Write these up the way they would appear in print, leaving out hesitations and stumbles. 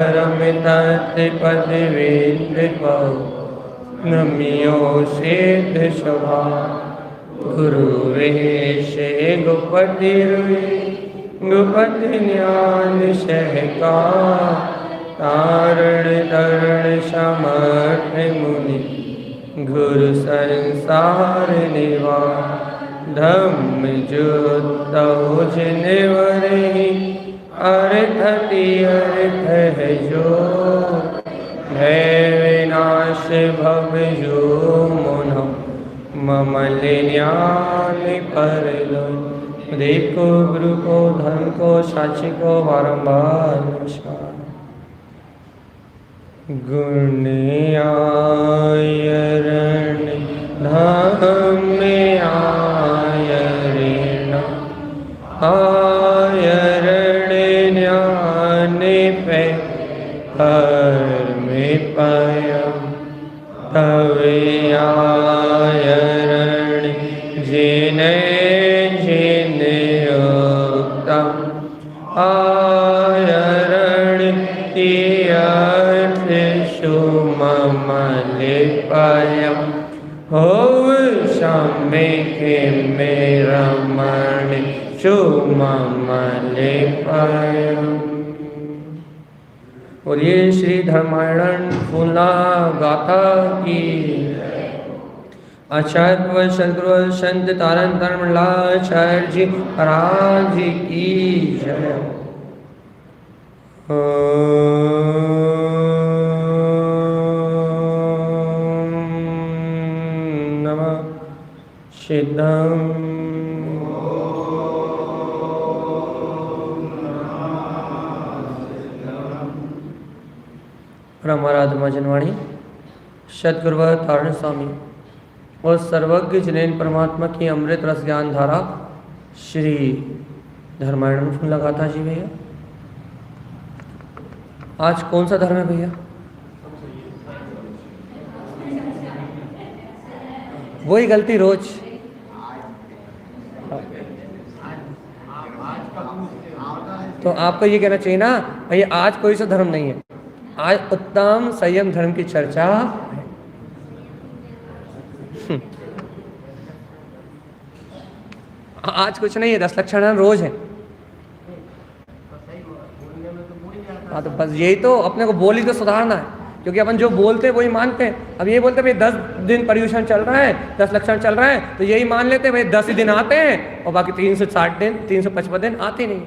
रमितत्पदवेन्द्र नमियो सिद्ध शोभा गुरुवेशे गुपति गुपति ज्ञान सहका तारण तरण समर्थ मुनि गुरु संसार निवा धम्म जुतो जिनवरहि अर्थ तीर्थ है जो भय विनाश भव जो मुनो ममल ज्ञान पर लो। देव को, गुरु को, धर्म को, साक्षी को बारंबार नमस्कार। गुण आयरण धम्म आयरण आयरण ज्ञान पे में पयम तव आयरण जिन जिन उत्तम आयरण तीर्थ सुममल पयम हो समय के मेरा मन सुममल पयम। और ये श्री धर्मायण फूला गाथा की आचार्य सदगुरु संत तारण धर्मलाचार्य जी महाराज की जय। नमः सिद्धम परमाराध्य जनवाणी सदगुरु तारण स्वामी और सर्वज्ञ जिनेन परमात्मा की अमृत रस ज्ञान धारा श्री धर्मायण फूल लगाता जी भैया। आज कौन सा धर्म है भैया? वही गलती रोज। तो आपको ये कहना चाहिए ना भैया आज कोई सा धर्म नहीं है, आज उत्तम संयम धर्म की चर्चा है। आज कुछ नहीं है, 10 लक्षण रोज है। हाँ तो बस यही तो अपने को बोली तो सुधारना है, क्योंकि अपन जो बोलते हैं वही मानते हैं। अब ये बोलते हैं भाई 10 दिन पर्यूषण चल रहा है, 10 लक्षण चल रहा है, तो यही मान लेते हैं भाई 10 ही दिन आते हैं और बाकी 360 दिन 355 दिन आते नहीं।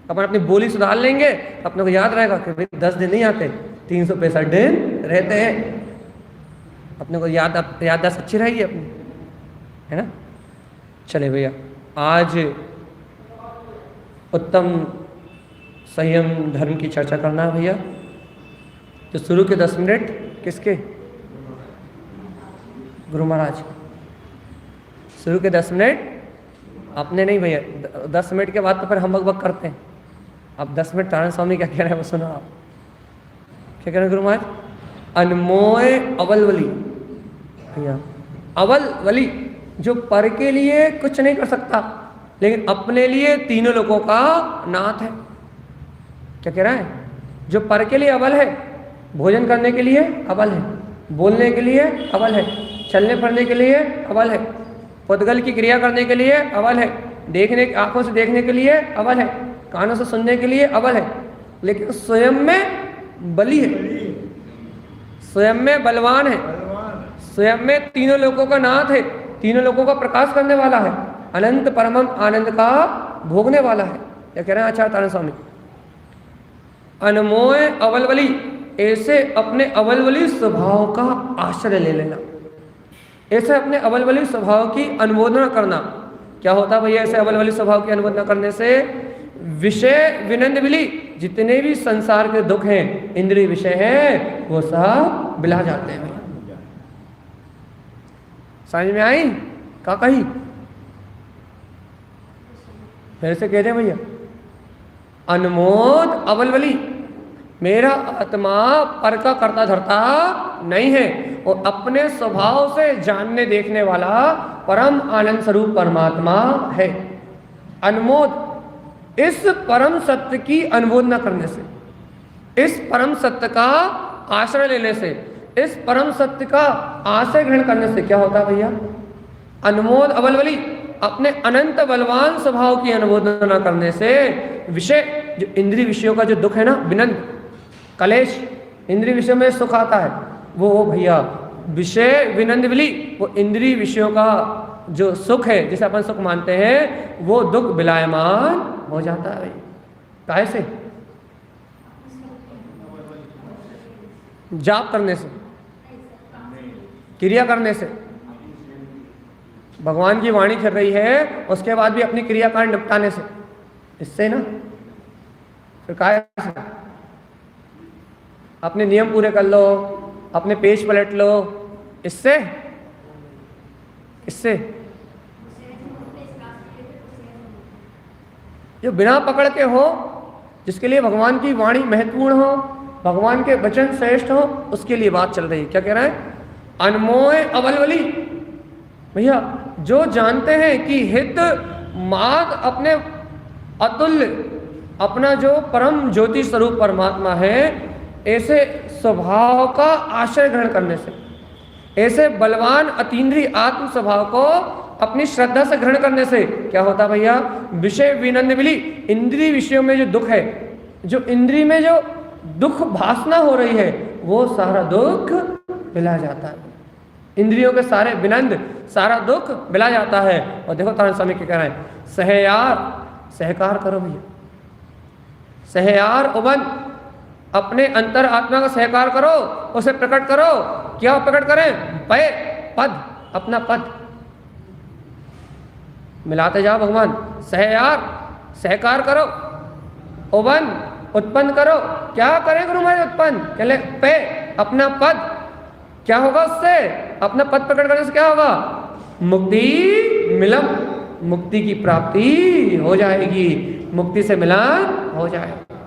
अपन अपनी बोली सुधार लेंगे तो अपने को याद रहेगा कि भाई 10 दिन नहीं आते, 365 दिन रहते हैं। अपने को याददाश्त अच्छी रहेगी अपनी, है ना। चले भैया, आज उत्तम संयम धर्म की चर्चा करना है भैया। तो शुरू के 10 मिनट किसके? गुरु महाराज। शुरू के 10 मिनट अपने नहीं भैया, 10 मिनट के बाद तो फिर हम बक करते हैं। अब 10 मिनट तारण स्वामी क्या कह रहे हैं वो सुनो आप। क्या कह रहे हैं गुरु महाराज? अनमोय अवलवली भैया, अवलवली जो पर के लिए कुछ नहीं कर सकता लेकिन अपने लिए तीनों लोगों का नाथ है। क्या कह रहा है? जो पर के लिए अवल है, भोजन करने के लिए अवल है, बोलने के लिए अवल है, चलने फिरने के लिए अवल है, पुद्गल की क्रिया करने के लिए अवल है, देखने आंखों से देखने के लिए अवल है, कानों से सुनने के लिए अवल है, लेकिन स्वयं में बली है, स्वयं में बलवान है, स्वयं में तीनों लोगों का नाथ है, तीनों लोगों का प्रकाश करने वाला है, अनंत परमम आनंद का भोगने वाला है। क्या कह रहे हैं आचार्य तारण स्वामी? अनमोय अवलवली, ऐसे अपने अवलवली स्वभाव का आश्रय ले लेना, ऐसे अपने अवलवली स्वभाव की अनुमोदना करना। क्या होता है भैया ऐसे अवलवली स्वभाव की अनुमोदना करने से? विषय विनंद बिली, जितने भी संसार के दुख हैं, इंद्रिय विषय हैं, वो सब बिला जाते हैं। समझ में आई? क्या कही? फिर से कहते हैं भैया, अनमोद अवलवली, मेरा आत्मा पर का करता धरता नहीं है और अपने स्वभाव से जानने देखने वाला परम आनंद स्वरूप परमात्मा है। अनमोद, इस परम सत्य की अनुमोदना करने से इस परम सत्य का आश्रय लेने से, इस परम सत्य का आश्रय ग्रहण करने से क्या होता है भैया? अनुमोद अबलबली, अपने अनंत बलवान स्वभाव की अनुमोदना करने से विषय, जो इंद्रिय विषयों का जो दुख है ना, विनंद कलेश, इंद्रिय विषयों में सुख आता है, वो भैया विषय विनंद विली, वो इंद्रिय विषयों का जो सुख है, जिसे अपन सुख मानते हैं, वो दुख विलायमान हो जाता है भाई। काहे से? जाप करने से, क्रिया करने से। भगवान की वाणी कर रही है, उसके बाद भी अपनी क्रियाकांड निपटाने से, इससे ना। फिर काहे से? अपने नियम पूरे कर लो, अपने पेज पलट लो, इससे इससे जो बिना पकड़ के हो, जिसके लिए भगवान की वाणी महत्वपूर्ण हो, भगवान के वचन श्रेष्ठ हो, उसके लिए बात चल रही है। क्या कह रहा है? अनमोय अबलबली, भैया जो जानते हैं कि हित मार्ग अपने अतुल्य, अपना जो परम ज्योति स्वरूप परमात्मा है, ऐसे स्वभाव का आश्रय ग्रहण करने से, ऐसे बलवान अतीन्द्रिय आत्म स्वभाव को अपनी श्रद्धा से ग्रहण करने से क्या होता भैया? विषय विनंद मिली, इंद्रिय विषयों में जो दुख है, जो इंद्रिय में जो दुख भासना हो रही है, वो सारा दुख मिला जाता है। इंद्रियों के सारे विनंद, सारा दुख मिला जाता है। और देखो तारण स्वामी क्या कह रहे हैं? सहयार, सहकार करो भैया, सहयार उबन, अपने अंतर आत्मा का सहकार करो, उसे प्रकट करो। क्या प्रकट करें? पय पद, अपना पद मिलाते जाओ भगवान। सहयार, सहकार करो, उबन, उत्पन्न करो। क्या करे गुरु महाराज? उत्पन्न कहले पे, अपना पद। क्या होगा उससे? अपना पद प्रकट करने से क्या होगा? मुक्ति मिलम, मुक्ति की प्राप्ति हो जाएगी, मुक्ति से मिलन हो जाएगा।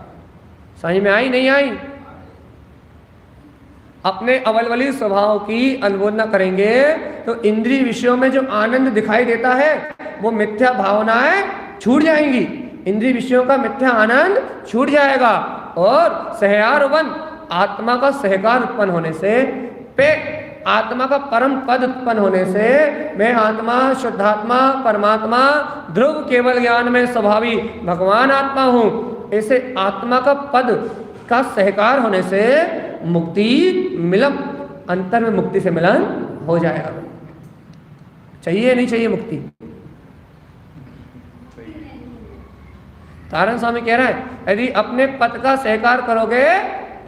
समझ में आई नहीं आई? अपने अबलबली स्वभाव की अनुमोदना करेंगे तो इंद्रिय विषयों में जो आनंद दिखाई देता है, वो मिथ्या भावनाएं छूट जाएंगी, इंद्रिय विषयों का मिथ्या आनंद छूट जाएगा। और सहयार उबन, आत्मा का सहकार उत्पन्न होने से, पे आत्मा का परम पद उत्पन्न होने से, मैं आत्मा, शुद्धात्मा, परमात्मा, ध्रुव केवल ज्ञान में स्वभावी भगवान आत्मा हूं, ऐसे आत्मा का पद का सहकार होने से मुक्ति मिलम, अंतर में मुक्ति से मिलन हो जाएगा। चाहिए नहीं चाहिए मुक्ति? तारण स्वामी कह रहा है यदि अपने पद का सहकार करोगे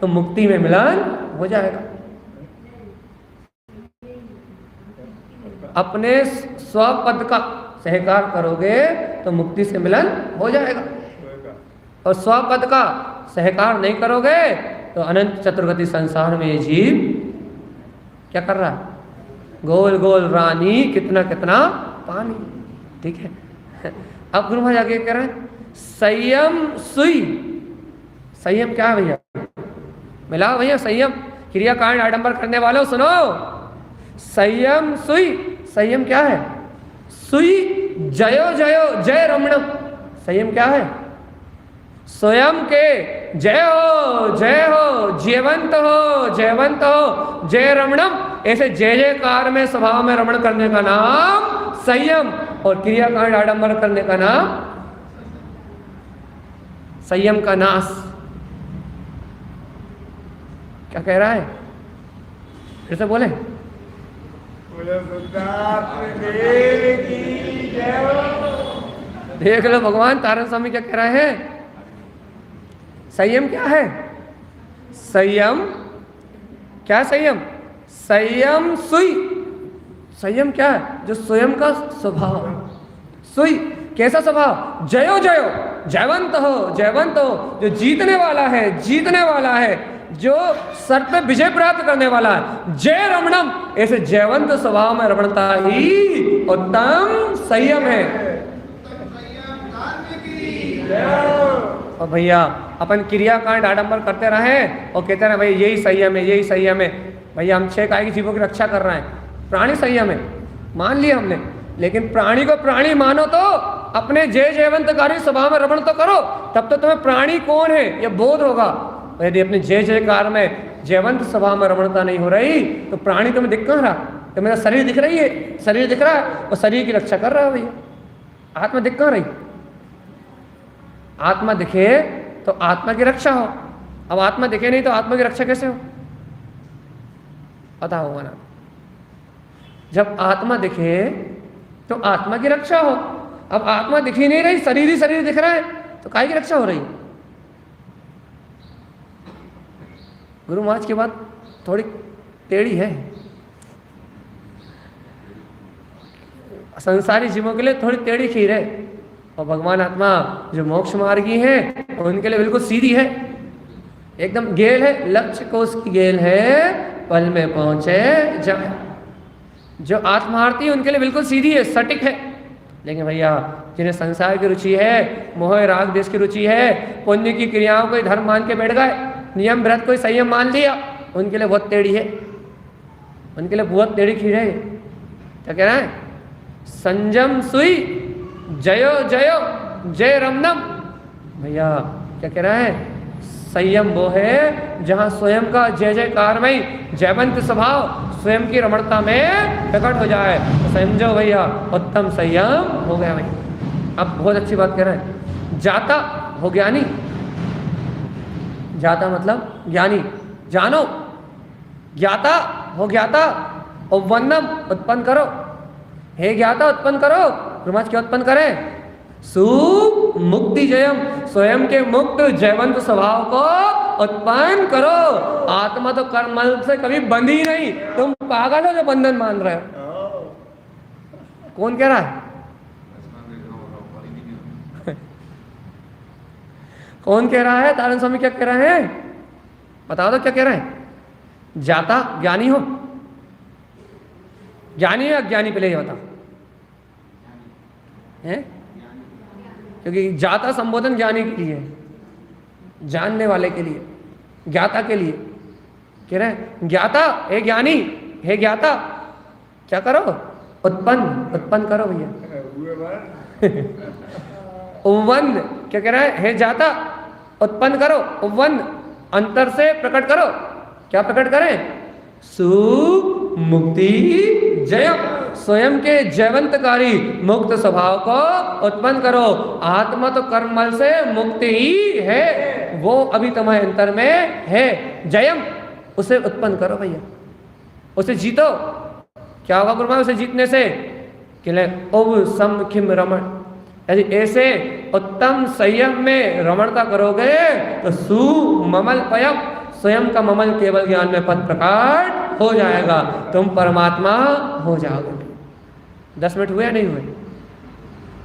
तो मुक्ति में मिलन हो जाएगा। अपने स्वपद का सहकार करोगे तो मुक्ति से मिलन हो जाएगा, और स्वपद का सहकार नहीं करोगे तो अनंत चतुर्गति संसार में ये जीव क्या कर रहा है? गोल गोल रानी, कितना कितना पानी। ठीक है। अब गुरु महाराज आगे कह रहे हैं संयम सुई। संयम क्या है भैया? मिला भैया संयम, क्रियाकांड आडंबर करने वालों सुनो। संयम सुई, संयम क्या है? सुई जयो जयो जय रमणम। संयम क्या है? स्वयं के जय हो जयवंत हो जय रमणम, ऐसे जय जयकार में स्वभाव में रमण करने का नाम संयम, और क्रियाकांड आडंबर करने का नाम संयम का नाश। क्या कह रहा है? फिर से बोले। देख लो भगवान तारण स्वामी क्या कह रहे हैं। संयम क्या है? संयम क्या? संयम, संयम सुई। संयम क्या है? जो स्वयं का स्वभाव। सुई कैसा स्वभाव? जयो जयो, जयवंत हो, जो जीतने वाला है, जो सर पे विजय प्राप्त करने वाला है। जय रमणम, ऐसे जयवंत स्वभाव में रमणता ही उत्तम संयम है। और भैया अपन क्रियाकांड आडंबर करते रहे और कहते रहे भाई यही संयम है। भैया हम 6 काय की जीवों की रक्षा कर रहे हैं, प्राणी संयम है, मान लिया हमने, लेकिन प्राणी को प्राणी मानो तो अपने जय जयवंतकारी स्वभाव में रमण तो करो, तब तो तुम्हें प्राणी कौन है यह बोध होगा। और यदि अपने जय जयकार में जयवंत स्वभाव में रमणता नहीं हो रही तो प्राणी तुम्हें दिख कहाँ रहा? तो मेरा शरीर दिख रही है, शरीर दिख रहा है और शरीर की रक्षा कर रहा है भैया। आत्मा दिख कहाँ रही? आत्मा दिखे तो आत्मा की रक्षा हो, अब आत्मा दिखे नहीं तो आत्मा की रक्षा कैसे हो? पता होगा ना। जब आत्मा दिखे तो आत्मा की रक्षा हो। अब आत्मा दिख ही नहीं रही, शरीर ही शरीर दिख रहा है, तो काहे की रक्षा हो रही? गुरु महाराज की बात थोड़ी टेढ़ी है, संसारी जीवों के लिए थोड़ी टेढ़ी खीर है, और भगवान आत्मा जो मोक्ष मार्गी है उनके लिए बिल्कुल सीधी है, एकदम गेल है, लक्ष्य को उसकी गेल है, पल में पहुंचे जाए। जो आत्मार्थी उनके लिए बिल्कुल सीधी है, सटीक है। लेकिन भैया जिन्हें संसार की रुचि है, मोह राग देश की रुचि है, पुण्य की क्रियाओं को धर्म मान के बैठ गए, नियम व्रत को संयम मान लिया, उनके लिए बहुत टेढ़ी है, उनके लिए बहुत टेढ़ी खीर है। क्या कह रहा है? संजम सुई जयो जयो जय रमनम। भैया क्या कह रहा है? संयम वो है जहां स्वयं का जय जयकार में जयवंत स्वभाव स्वयं की रमणता में प्रकट हो जाए, तो समझो भैया उत्तम संयम हो गया भाई। अब बहुत अच्छी बात कह रहे हैं, जाता हो ज्ञानी, जाता मतलब ज्ञानी, जानो, ज्ञाता हो ज्ञाता, और वन्नम उत्पन्न करो, हे ज्ञाता उत्पन्न करो। ब्रह्माच क्या उत्पन्न करें? सुमुक्ति जयम, स्वयं के मुक्त जयवंत स्वभाव को उत्पन्न करो। आत्मा तो कर्मल से कभी बंधी नहीं, तुम पागल हो जो बंधन मान रहे हो। कौन कह रहा है? कौन कह रहा है? तारण स्वामी क्या कह रहे हैं? बता दो क्या कह रहे हैं? जाता ज्ञानी हो, ज्ञानी या अज्ञानी? पहले ये बताओ है, क्योंकि जाता संबोधन ज्ञानी के लिए, जानने वाले के लिए, ज्ञाता के लिए कह रहे हैं। ज्ञाता हे ज्ञानी, हे ज्ञाता क्या करो? उत्पन्न करो भैया। उवन क्या कह रहा है? हे जाता उत्पन्न करो, उवन अंतर से प्रकट करो। क्या प्रकट करें? सुमुक्ति जय, स्वयं के जयवंतकारी मुक्त स्वभाव को उत्पन्न करो। आत्मा तो कर्मल से मुक्त ही है, वो अभी तुम्हारे अंतर में है। जयम उसे उत्पन्न करो भैया, उसे जीतो। क्या होगा गुरुमा उसे जीतने से? सम खिम रमण, यदि ऐसे उत्तम संयम में रमणता करोगे तो सुममल पयम, स्वयं का ममल केवल ज्ञान में पद प्रकट हो जाएगा, तुम परमात्मा हो जाओगे। 10 मिनट हुए या नहीं हुए?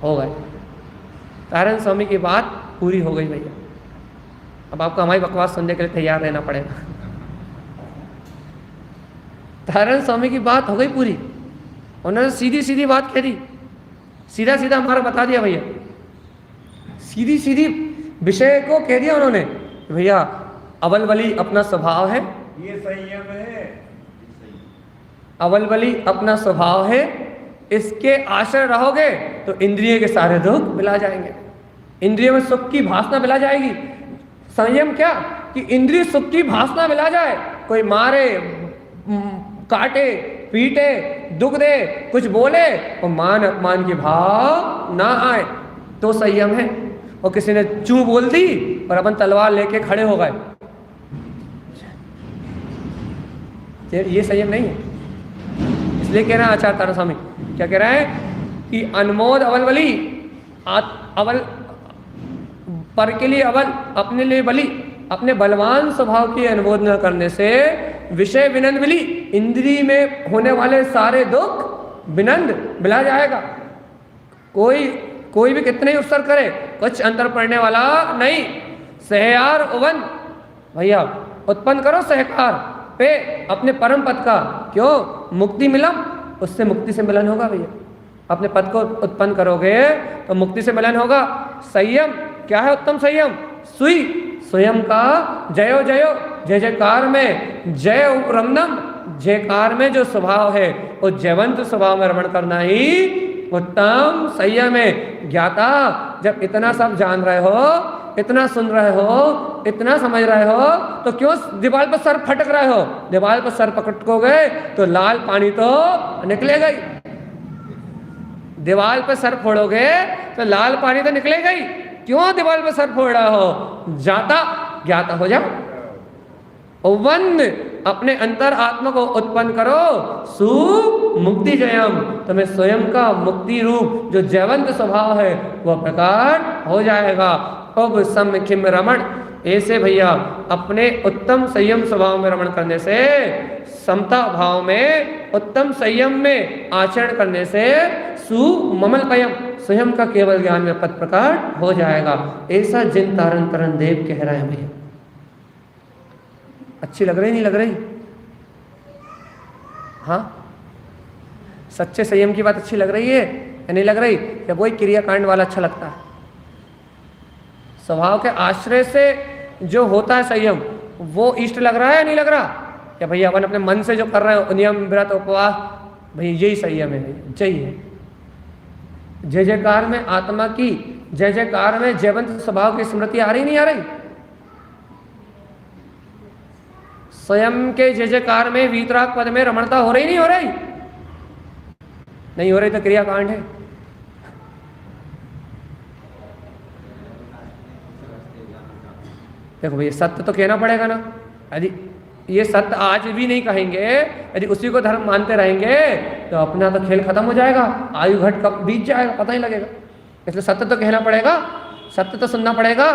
हो गए। तारण स्वामी की बात पूरी हो गई भैया। अब आपको हमारी बकवास सुनने के लिए तैयार रहना पड़ेगा। तारण स्वामी की बात हो गई पूरी, उन्होंने सीधी सीधी बात कह दी, सीधा सीधा हमारा बता दिया भैया, सीधी सीधी विषय को कह दिया उन्होंने। भैया अवल बली अपना स्वभाव है, ये संयम है, अवल बली अपना स्वभाव है, इसके आश्रय रहोगे तो इंद्रिय के सारे दुख मिला जाएंगे, इंद्रिय में सुख की भासना मिला जाएगी। संयम क्या कि इंद्रिय सुख की भासना मिला जाए, कोई मारे काटे पीटे दुख दे कुछ बोले और मान अपमान की भाव ना आए तो संयम है। और किसी ने चू बोल दी और अपन तलवार लेके खड़े हो गए, ये संयम नहीं है। इसलिए कह रहे हैं आचार्य तारण स्वामी, क्या कह रहे हैं कि अनमोद अवल बली, अवल पर के लिए अवल, अपने लिए बली, अपने बलवान स्वभाव की अनुमोद न करने से विषय विनंद मिली, इंद्रिय में होने वाले सारे दुख विनंद मिला जाएगा। कोई भी कितने ही उत्सर्ग करे कुछ अंतर पड़ने वाला नहीं। सहयार उवन, भैया उत्पन्न करो सहकार पे अपने परम पद का, क्यों? मुक्ति मिलम, उससे मुक्ति से मिलन होगा भैया। अपने पद को उत्पन्न करोगे तो मुक्ति से मिलन होगा। संयम क्या है? उत्तम संयम सुई, स्वयं का जयो जयो, जय जयकार में जय रमनम, जयकार में जो स्वभाव है वो जयवंत स्वभाव में रमण करना ही उत्तम संयम है। ज्ञाता जब इतना सब जान रहे हो इतना सुन रहे हो, इतना समझ रहे हो, तो क्यों दीवार पर सर फटक रहे हो? दीवार पर सर पकड़ोगे तो लाल पानी तो निकलेगा ही। दीवार पर सर फोड़ोगे तो लाल पानी तो निकलेगा ही। क्यों दीवार पर सर फोड़ रहे हो? जाता ज्ञाता हो जाओ। वन अपने अंतर आत्मा को उत्पन्न करो, सु मुक्ति जयम, तुम्हें स्वयं का मुक्ति रूप जो जयवंत स्वभाव है वह प्रकट हो जाएगा। अब सम खिम रमण, ऐसे भैया अपने उत्तम संयम स्वभाव में रमण करने से, समता भाव में, उत्तम संयम में आचरण करने से सुममल पयम, स्वयं का केवल ज्ञान में पद प्रकट हो जाएगा। ऐसा जिन तारण तरन देव कह रहे हैं भैया। अच्छी लग रही नहीं लग रही? हाँ, सच्चे संयम की बात अच्छी लग रही है या नहीं लग रही? या वही क्रियाकांड वाला अच्छा लगता है? स्वभाव के आश्रय से जो होता है संयम, वो इष्ट लग रहा है या नहीं लग रहा? या भैया अपन अपने मन से जो कर रहे हो नियम व्रत उपवास, भैया यही संयम है, यही है। जय जयकार में आत्मा की, जय जयकार में जयवंत स्वभाव की स्मृति आ रही नहीं आ रही? स्वयं के जय जयकार में वीतराग पद में रमणता हो रही नहीं हो रही? नहीं हो रही तो क्रियाकांड है। देखो भैया सत्य तो कहना पड़ेगा ना। यदि ये सत्य आज भी नहीं कहेंगे, यदि उसी को धर्म मानते रहेंगे तो अपना तो खेल खत्म हो जाएगा, आयु घट कब बीत जाएगा पता ही लगेगा। इसलिए सत्य तो कहना पड़ेगा, सत्य तो सुनना पड़ेगा,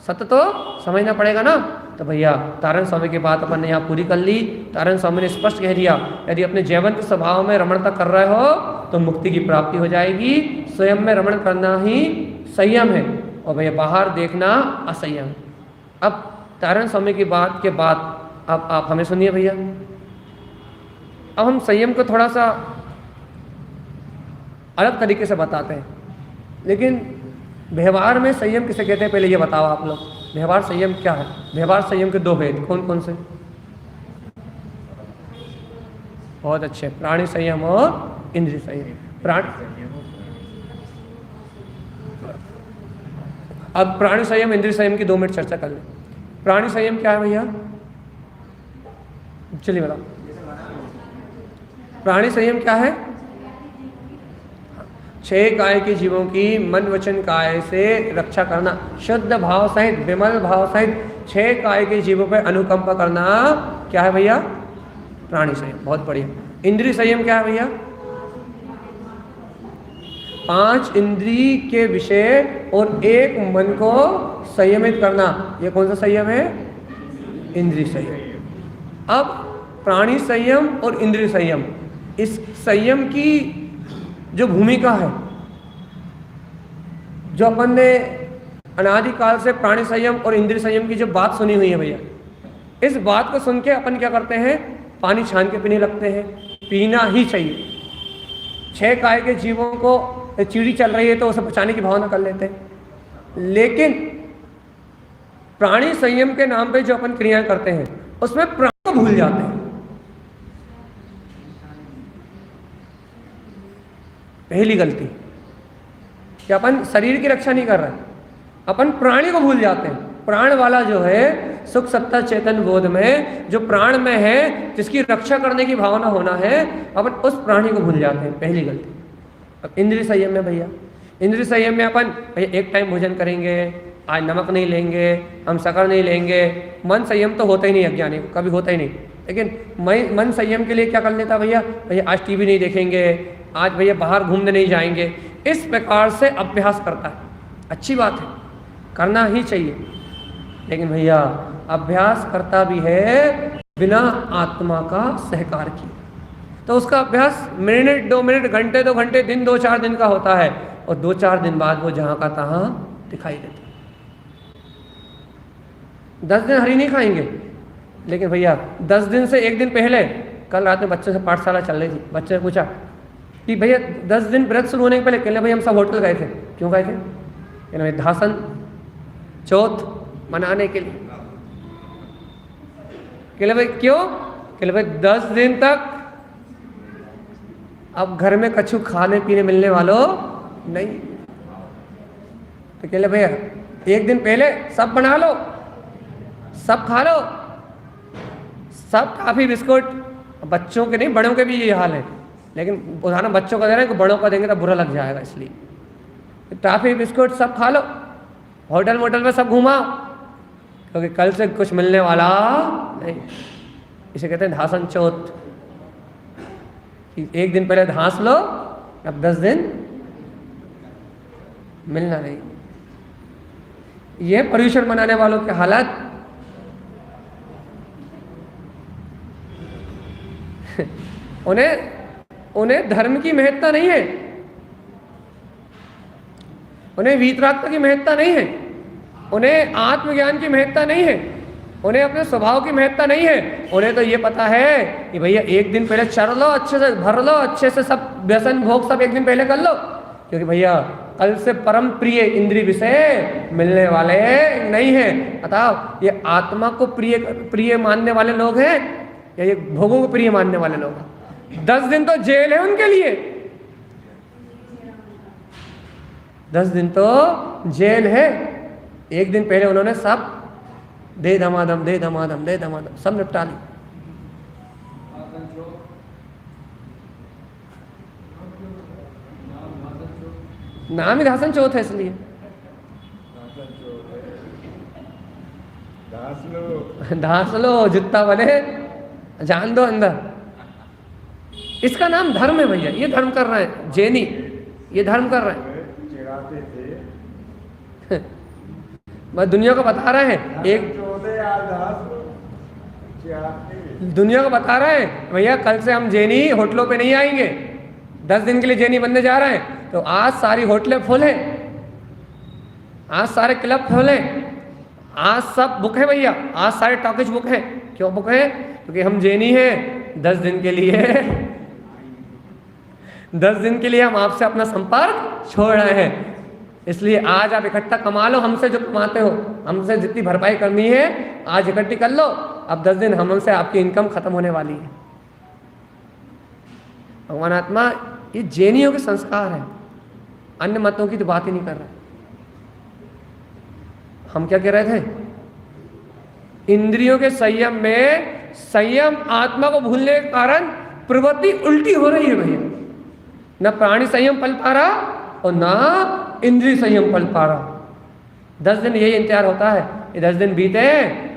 सत्य तो समझना पड़ेगा ना। तो भैया तारण स्वामी की बात अपन ने यहाँ पूरी कर ली। तारण स्वामी ने स्पष्ट कह दिया, यदि अपने जयवंत स्वभाव में रमणता कर रहे हो तो मुक्ति की प्राप्ति हो जाएगी। स्वयं में रमण करना ही संयम है, और भैया बाहर देखना असंयम। अब तारण स्वामी की बात के बाद अब आप हमें सुनिए भैया। अब हम संयम को थोड़ा सा अलग तरीके से बताते हैं, लेकिन व्यवहार में संयम किसे कहते हैं पहले ये बताओ आप लोग। व्यवहार संयम क्या है? व्यवहार संयम के दो भेद कौन कौन से? बहुत अच्छे, प्राणी संयम और इंद्रिय संयम। अब प्राणी संयम इंद्रिय संयम की 2 मिनट चर्चा कर ले। प्राणी संयम क्या है भैया? चलिए बताओ। प्राणी संयम क्या है? 6 काय के जीवों की मन वचन काय से रक्षा करना, शुद्ध भाव सहित, विमल भाव सहित 6 काय के जीवों पर अनुकंपा करना क्या है भैया? प्राणी संयम। बहुत बढ़िया। इंद्रिय संयम क्या है भैया? 5 इंद्रिय के विषय और 1 मन को संयमित करना, ये कौन सा संयम है? इंद्रिय संयम। अब प्राणी संयम और इंद्रिय संयम, इस संयम की जो भूमिका है, जो अपन ने अनादिकाल से प्राणी संयम और इंद्रिय संयम की जो बात सुनी हुई है भैया, इस बात को सुन के अपन क्या करते हैं? पानी छान के पीने लगते हैं। पीना ही चाहिए। 6 काय के जीवों को चीड़ी चल रही है तो उसे बचाने की भावना कर लेते हैं, लेकिन प्राणी संयम के नाम पे जो अपन क्रियाएं करते हैं उसमें प्राण को भूल जाते हैं। पहली गलती कि अपन शरीर की रक्षा नहीं कर रहे, अपन प्राणी को भूल जाते हैं। प्राण वाला जो है सुख सत्ता चेतन बोध में जो प्राण में है, जिसकी रक्षा करने की भावना होना है, अपन उस प्राणी को भूल जाते हैं। पहली गलती। अब इंद्रिय संयम में भैया, इंद्रिय संयम में अपन भैया 1 टाइम भोजन करेंगे, आज नमक नहीं लेंगे, हम शक्कर नहीं लेंगे। मन संयम तो होता ही नहीं अज्ञानी को, कभी होता ही नहीं। लेकिन मन संयम के लिए क्या कर लेता भैया? भैया आज टीवी नहीं देखेंगे, आज भैया बाहर घूमने नहीं जाएंगे। इस प्रकार से अभ्यास करता है। अच्छी बात है, करना ही चाहिए, लेकिन भैया अभ्यास करता भी है बिना आत्मा का सहकार किए, तो उसका अभ्यास मिनट 2 मिनट, घंटे 2 घंटे, दिन 2-4 दिन का होता है, और 2-4 दिन बाद वो जहाँ का तहाँ दिखाई देता। 10 दिन हरी नहीं खाएंगे, लेकिन भैया 10 दिन से 1 दिन पहले, कल रात में बच्चों से पाठशाला चल रही थी, बच्चे ने पूछा कि भैया 10 दिन व्रत शुरू होने के पहले, कहले भैया हम सब होटल गए थे। क्यों गए थे? कहले भाई धासन चौथ मनाने के लिए। कहले भाई क्यों? कहले भाई 10 दिन तक अब घर में कछु खाने पीने मिलने वालों नहीं। तो कहले भैया एक दिन पहले सब बना लो, सब खा लो, सब टॉफी बिस्कुट। बच्चों के नहीं, बड़ों के भी यही हाल है, लेकिन उदाहरण बच्चों का दे रहे हैं कि बड़ों का देंगे तो बुरा लग जाएगा, इसलिए टॉफी बिस्कुट सब खा लो, होटल मोटल में सब घुमाओ, क्योंकि कल से कुछ मिलने वाला नहीं। इसे कहते हैं धासन चौथ, कि एक दिन पहले धांस लो, अब 10 दिन मिलना नहीं। ये पर्यूषण मनाने वालों के हालात। उन्हें धर्म की महत्ता नहीं है, उन्हें वीतरागता की महत्ता नहीं है, उन्हें आत्मज्ञान की महत्ता नहीं है, उन्हें अपने स्वभाव की महत्ता नहीं है। उन्हें तो ये पता है कि भैया एक दिन पहले चढ़ लो, अच्छे से भर लो, अच्छे से सब व्यसन भोग सब एक दिन पहले कर लो, क्योंकि भैया कल से परम प्रिय इंद्रिय विषय मिलने वाले नहीं है। बताओ, ये आत्मा को प्रिय मानने वाले लोग हैं या ये भोगों को प्रिय मानने वाले लोग हैं? 10 दिन तो जेल है उनके लिए, 10 दिन तो जेल है। एक दिन पहले उन्होंने सब दे धमाधम सब निपटा ली। नाम ही धासन चौथ है, इसलिए धास लो जितना बने, जान दो अंदर। इसका नाम धर्म है भैया, ये धर्म कर रहे हैं जैनी, ये धर्म कर रहे हैं। मैं दुनिया को बता रहे हैं, एक दुनिया को बता रहे हैं भैया कल से हम जैनी होटलों पे नहीं आएंगे, 10 दिन के लिए जैनी बनने जा रहे हैं। तो आज सारी होटलें फुल है, आज सारे क्लब फुल है, आज सब बुक है भैया, आज सारे टॉकीज बुक है। क्यों बुक है? क्योंकि हम जैनी हैं, 10 दिन के लिए 10 दिन के लिए हम आपसे अपना संपर्क छोड़ रहे हैं। इसलिए आज आप इकट्ठा कमा लो, हमसे जो कमाते हो, हमसे जितनी भरपाई करनी है आज इकट्ठी कर लो। अब 10 दिन हमसे आपकी इनकम खत्म होने वाली है। भगवान आत्मा, ये जैनियों के संस्कार है, अन्य मतों की तो बात ही नहीं कर रहे। हम क्या कह रहे थे? इंद्रियों के संयम में संयम आत्मा को भूलने के कारण प्रवृत्ति उल्टी हो रही है भैया। न प्राणी संयम पल पा रहा और ना इंद्रिय संयम पल पा रहा। 10 दिन यही इंतजार होता है, ये 10 दिन बीते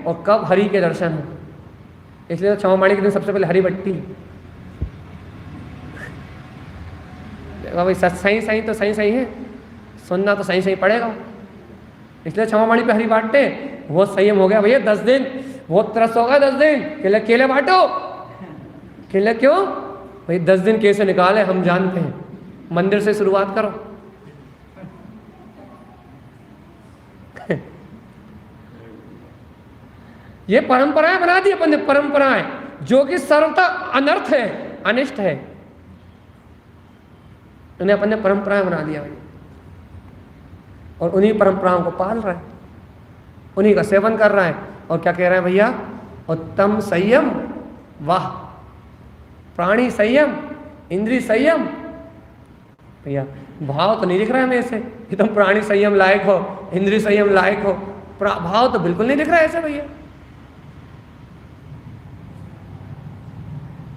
और कब हरि के दर्शन हो। इसलिए तो क्षमावाणी के दिन सबसे पहले हरि बट्टी। भाई सही तो सही है, सुनना तो सही पड़ेगा। इसलिए क्षमावाणी पे हरि बांटते, वो संयम हो गया भैया 10 दिन, वो तरस होगा 10 दिन, केले बांटो। केले क्यों भाई? 10 दिन कैसे निकाले हम जानते हैं। मंदिर से शुरुआत करो। ये परंपराएं बना दी अपन ने, परंपराएं जो कि सर्वथा अनर्थ है, अनिष्ट है, उन्हें अपन ने परंपराएं बना दिया भाई। और उन्हीं परंपराओं को पाल रहा है, उन्हीं का सेवन कर रहा है। और क्या कह रहे हैं भैया? उत्तम संयम, वाह, प्राणी संयम, इंद्रिय संयम। भैया भाव तो नहीं दिख रहा है हमें ऐसे कि तुम प्राणी संयम लायक हो, इंद्रिय संयम लायक हो। भाव तो बिल्कुल नहीं दिख रहा है ऐसे भैया।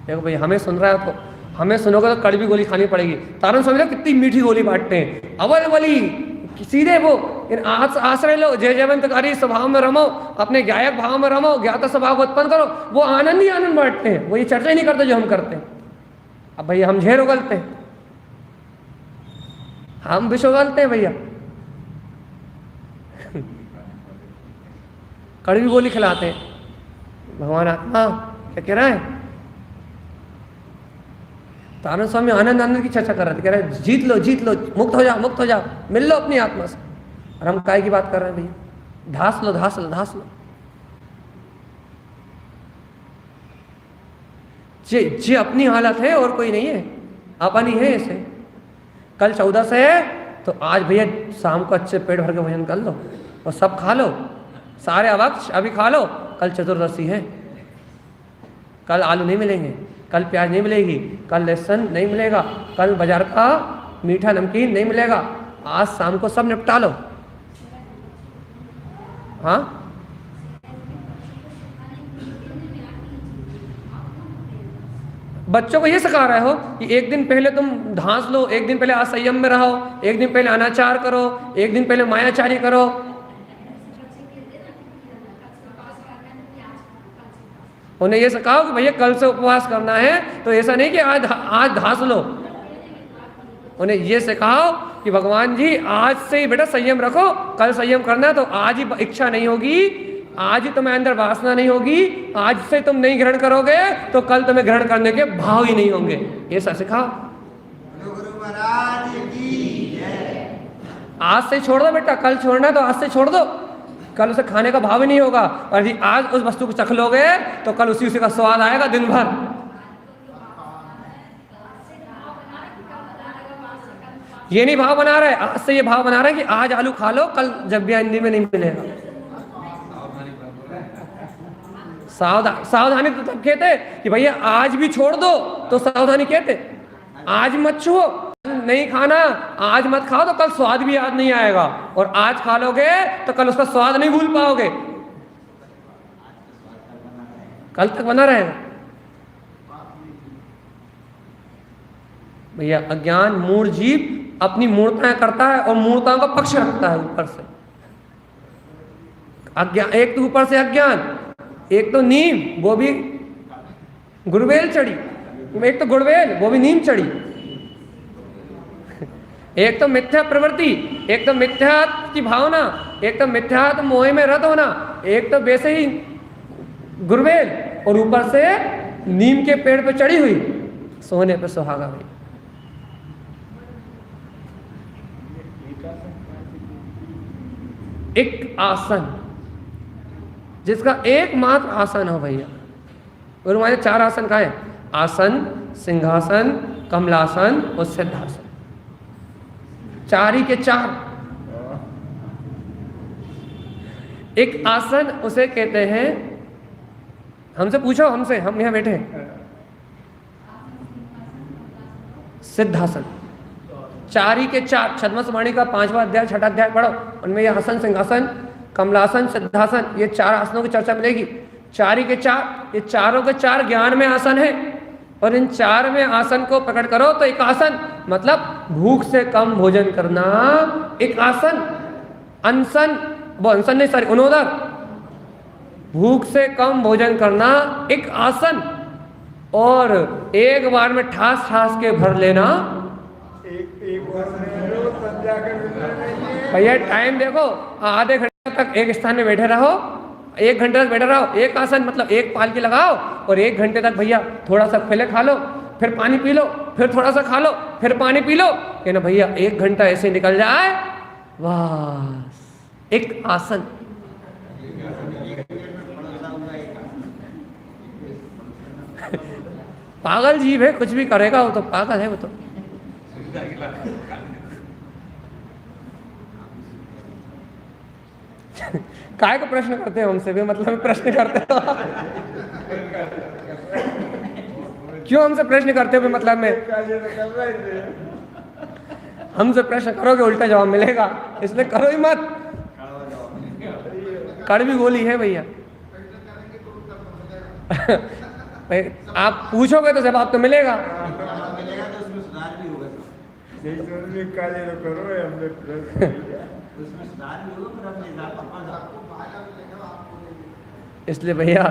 देखो भैया, हमें सुन रहा है तो हमें सुनोगे तो कड़वी गोली खानी पड़ेगी। तारण स्वामी कितनी मीठी गोली बांटते हैं, अवल वली सीधे वो इन आश्रय लो, जय जयवंतकारी स्वभाव में रमो, अपने गायक भाव में रमो, ज्ञाता स्वभाव को उत्पन्न करो। वो आनंद ही आनंद बांटते हैं, वो ये चर्चा ही नहीं करते जो हम करते हैं। अब भैया हम झेर उगलते हैं, हम विष उगलते हैं भैया, कड़वी गोली खिलाते हैं। भगवान आत्मा क्या कह रहा है? तारण स्वामी आनंद की चर्चा कर रहे थे, कह रहे जीत लो, मुक्त हो जाओ, मिल लो अपनी आत्मा से। और हम काय की बात कर रहे हैं भैया? धास लो। जे अपनी हालत है और कोई नहीं है, अपनी है ऐसे। कल 14 से है तो आज भैया शाम को अच्छे पेट भर के भोजन कर लो और सब खा लो, सारे अवक्ष अभी खा लो। कल चतुर्दशी है, कल आलू नहीं मिलेंगे, कल प्याज नहीं मिलेगी, कल लहसुन नहीं मिलेगा, कल बाजार का मीठा नमकीन नहीं मिलेगा। आज शाम को सब निपटा लो। हाँ, बच्चों को ये सिखा रहे हो कि एक दिन पहले तुम धांस लो, एक दिन पहले असंयम में रहो, एक दिन पहले अनाचार करो, एक दिन पहले मायाचारी करो। उन्हें ये सिखाओ कि भैया कल से उपवास करना है, तो ऐसा नहीं कि आज धांस लो। उन्हें ये सिखाओ कि भगवान जी आज से ही बेटा संयम रखो, कल संयम करना है तो आज ही इच्छा नहीं होगी, आज ही तुम्हें अंदर वासना नहीं होगी, आज से तुम नहीं ग्रहण करोगे तो कल तुम्हें ग्रहण करने के भाव ही नहीं होंगे। ये सब सिखाओ। आज से छोड़ दो बेटा, कल छोड़ना है तो आज से छोड़ दो, कल उसे खाने का भाव ही नहीं होगा। और यदि आज उस वस्तु को चख लोगे तो कल उसी का स्वाद आएगा दिन भर। ये नहीं भाव बना रहे, आज से ये भाव बना रहे हैं कि आज आलू खा लो, कल जब भी हिंदी में नहीं मिलेगा। सावधानी तो तब कहते कि भैया आज भी छोड़ दो, तो सावधानी कहते आज मत छुओ, नहीं खाना, आज मत खाओ तो कल स्वाद भी याद नहीं आएगा, और आज खा लोगे तो कल उसका स्वाद नहीं भूल पाओगे, कल तक बना रहेगा। भैया अज्ञान मूढ़ जीव अपनी मूर्ताएं करता है और मूर्ताओं का पक्ष रखता है ऊपर से। अज्ञान, एक तो ऊपर से अज्ञान, एक तो नीम, वो भी गुड़वेल चढ़ी, एक तो गुड़वेल वो भी नीम चढ़ी, एक तो मिथ्या प्रवृत्ति, एक तो मिथ्या की भावना, एक तो मिथ्या मोह में रत होना, एक तो वैसे ही गुड़वेल, और ऊपर से नीम के पेड़ पे चढ़ी हुई, सोने पे सुहागा हुई। एक आसन, जिसका एकमात्र आसन हो भैया। और हमारे 4 आसन का है, आसन, सिंहासन, कमलासन और सिद्धासन, 4 ही के 4। एक आसन उसे कहते हैं, हमसे पूछो, हमसे, हम यहाँ बैठे हैं, सिद्धासन, 4 ही के 4। छद्मस्वाणी का 5वां अध्याय 6ठा अध्याय पढ़ो, उनमें यह आसन, सिंहासन, कमलासन, सिद्धासन, ये 4 आसनों की चर्चा मिलेगी। 4 ही के 4, ये चारों के 4 ज्ञान में आसन है, और इन 4 में आसन को प्रकट करो तो एक आसन मतलब भूख से कम भोजन करना एक आसन, अनशन, वो अनशन नहीं सॉरी उनोदर, भूख से कम भोजन करना एक आसन, और एक बार में ठास ठास के भर लेना भैया टाइम देखो, आधे घंटे तक एक स्थान में बैठे रहो, 1 घंटे तक बैठे रहो, एक आसन मतलब एक पालकी लगाओ, और 1 घंटे तक भैया थोड़ा सा पहले खा लो, फिर पानी पी लो, फिर थोड़ा सा खा लो, फिर पानी पी लो, कि ना भैया 1 घंटा ऐसे निकल जाए, वाह एक आसन। पागल जीव है, कुछ भी करेगा वो तो पागल है वो तो। काय को प्रश्न करते हो हमसे भी, मतलब प्रश्न करते हो क्यों हमसे प्रश्न करते हो मतलब में? हमसे प्रश्न करोगे उल्टा जवाब मिलेगा, इसलिए करो ही मत। कड़वी गोली है भैया आप पूछोगे तो जवाब तो मिलेगा। इसलिए भैया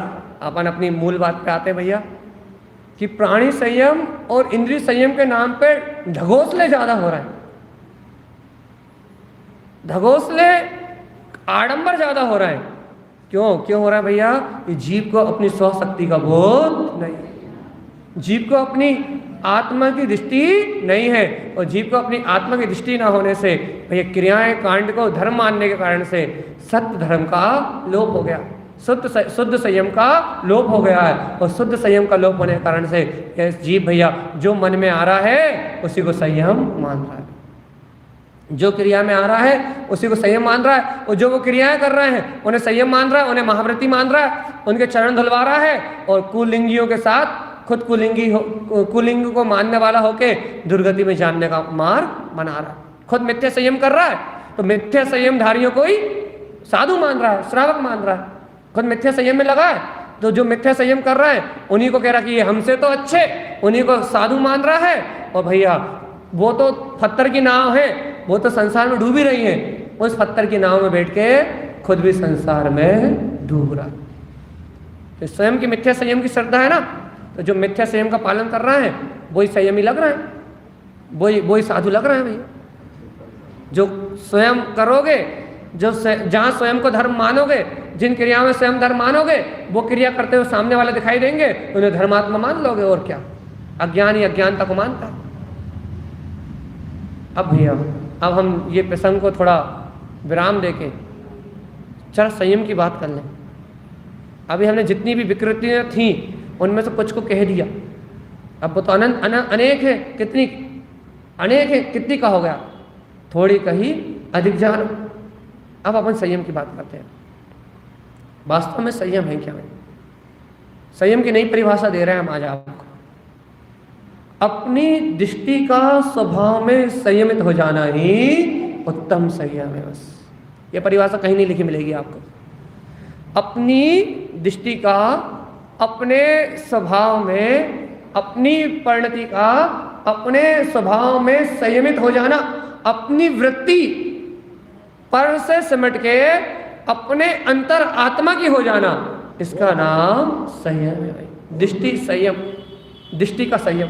अपन अपनी मूल बात पे आते भैया कि प्राणी संयम और इंद्रिय संयम के नाम पे ढगोसले ज्यादा हो रहे हैं, ढगोसले आडंबर ज्यादा हो रहे हैं। क्यों हो रहा है भैया? कि जीव को अपनी स्वशक्ति का बोध नहीं, जीव को अपनी आत्मा की दृष्टि नहीं है, और जीव को अपनी आत्मा की दृष्टि ना होने से भैया क्रियाएं कांड को धर्म मानने के कारण से सत्य धर्म का लोप हो गया, शुद्ध संयम का लोप हो गया है, और शुद्ध संयम का लोप होने के कारण से जीव भैया जो मन में आ रहा है उसी को संयम मान रहा है, जो क्रिया में आ रहा है उसी को संयम मान रहा है, और जो वो क्रियाएं कर रहे हैं उन्हें संयम मान रहा है, उन्हें महाव्रती मान रहा है, उनके चरण धुलवा रहा है, और कुलिंगियों के साथ खुद कुलिंग को मानने वाला होके दुर्गति में जानने का मार्ग बना रहा है, खुद मिथ्या संयम कर रहा है। तो मिथ्या संयम धारियों को ही साधु मान रहा है, श्रावक मान रहा है, खुद मिथ्या संयम में लगा है, तो जो मिथ्या संयम कर रहा है उन्हीं को कह रहा कि ये हमसे तो अच्छे, उन्हीं को साधु मान रहा है। और भैया वो तो पत्थर की नाव है, वो तो संसार में डूबी रही है, उस पत्थर की नाव में बैठ के खुद भी संसार में डूब रहा। तो स्वयं की मिथ्या संयम की श्रद्धा है ना, तो जो मिथ्या संयम का पालन कर रहा है वही संयमी लग रहा है, वही साधु लग रहा है भैया। जो स्वयं करोगे, जो जहाँ स्वयं को धर्म मानोगे, जिन क्रियाओं में स्वयं धर्म मानोगे, वो क्रिया करते हुए सामने वाले दिखाई देंगे, उन्हें धर्मात्मा मान लोगे। और क्या, अज्ञानी अज्ञानता को मानता है। अब भैया अब हम ये प्रसंग को थोड़ा विराम देके चल संयम की बात कर लें। अभी हमने जितनी भी विकृतियाँ थी उनमें से कुछ को कह दिया, अब वो तो अनेक है, कितनी अनेक है, कितनी का हो गया, थोड़ी कही अधिक जान। अब अपन संयम की बात करते हैं। वास्तव में संयम है क्या? संयम की नई परिभाषा दे रहे हैं हम आज आपको। अपनी दृष्टि का स्वभाव में संयमित हो जाना ही उत्तम संयम है। बस ये परिभाषा कहीं नहीं लिखी मिलेगी आपको। अपनी दृष्टि का, अपने स्वभाव में, अपनी परिणति का, अपने स्वभाव में संयमित हो जाना, अपनी वृत्ति पर से सिमट के अपने अंतर आत्मा की हो जाना, इसका नाम संयम है भाई। दृष्टि संयम, दृष्टि का संयम।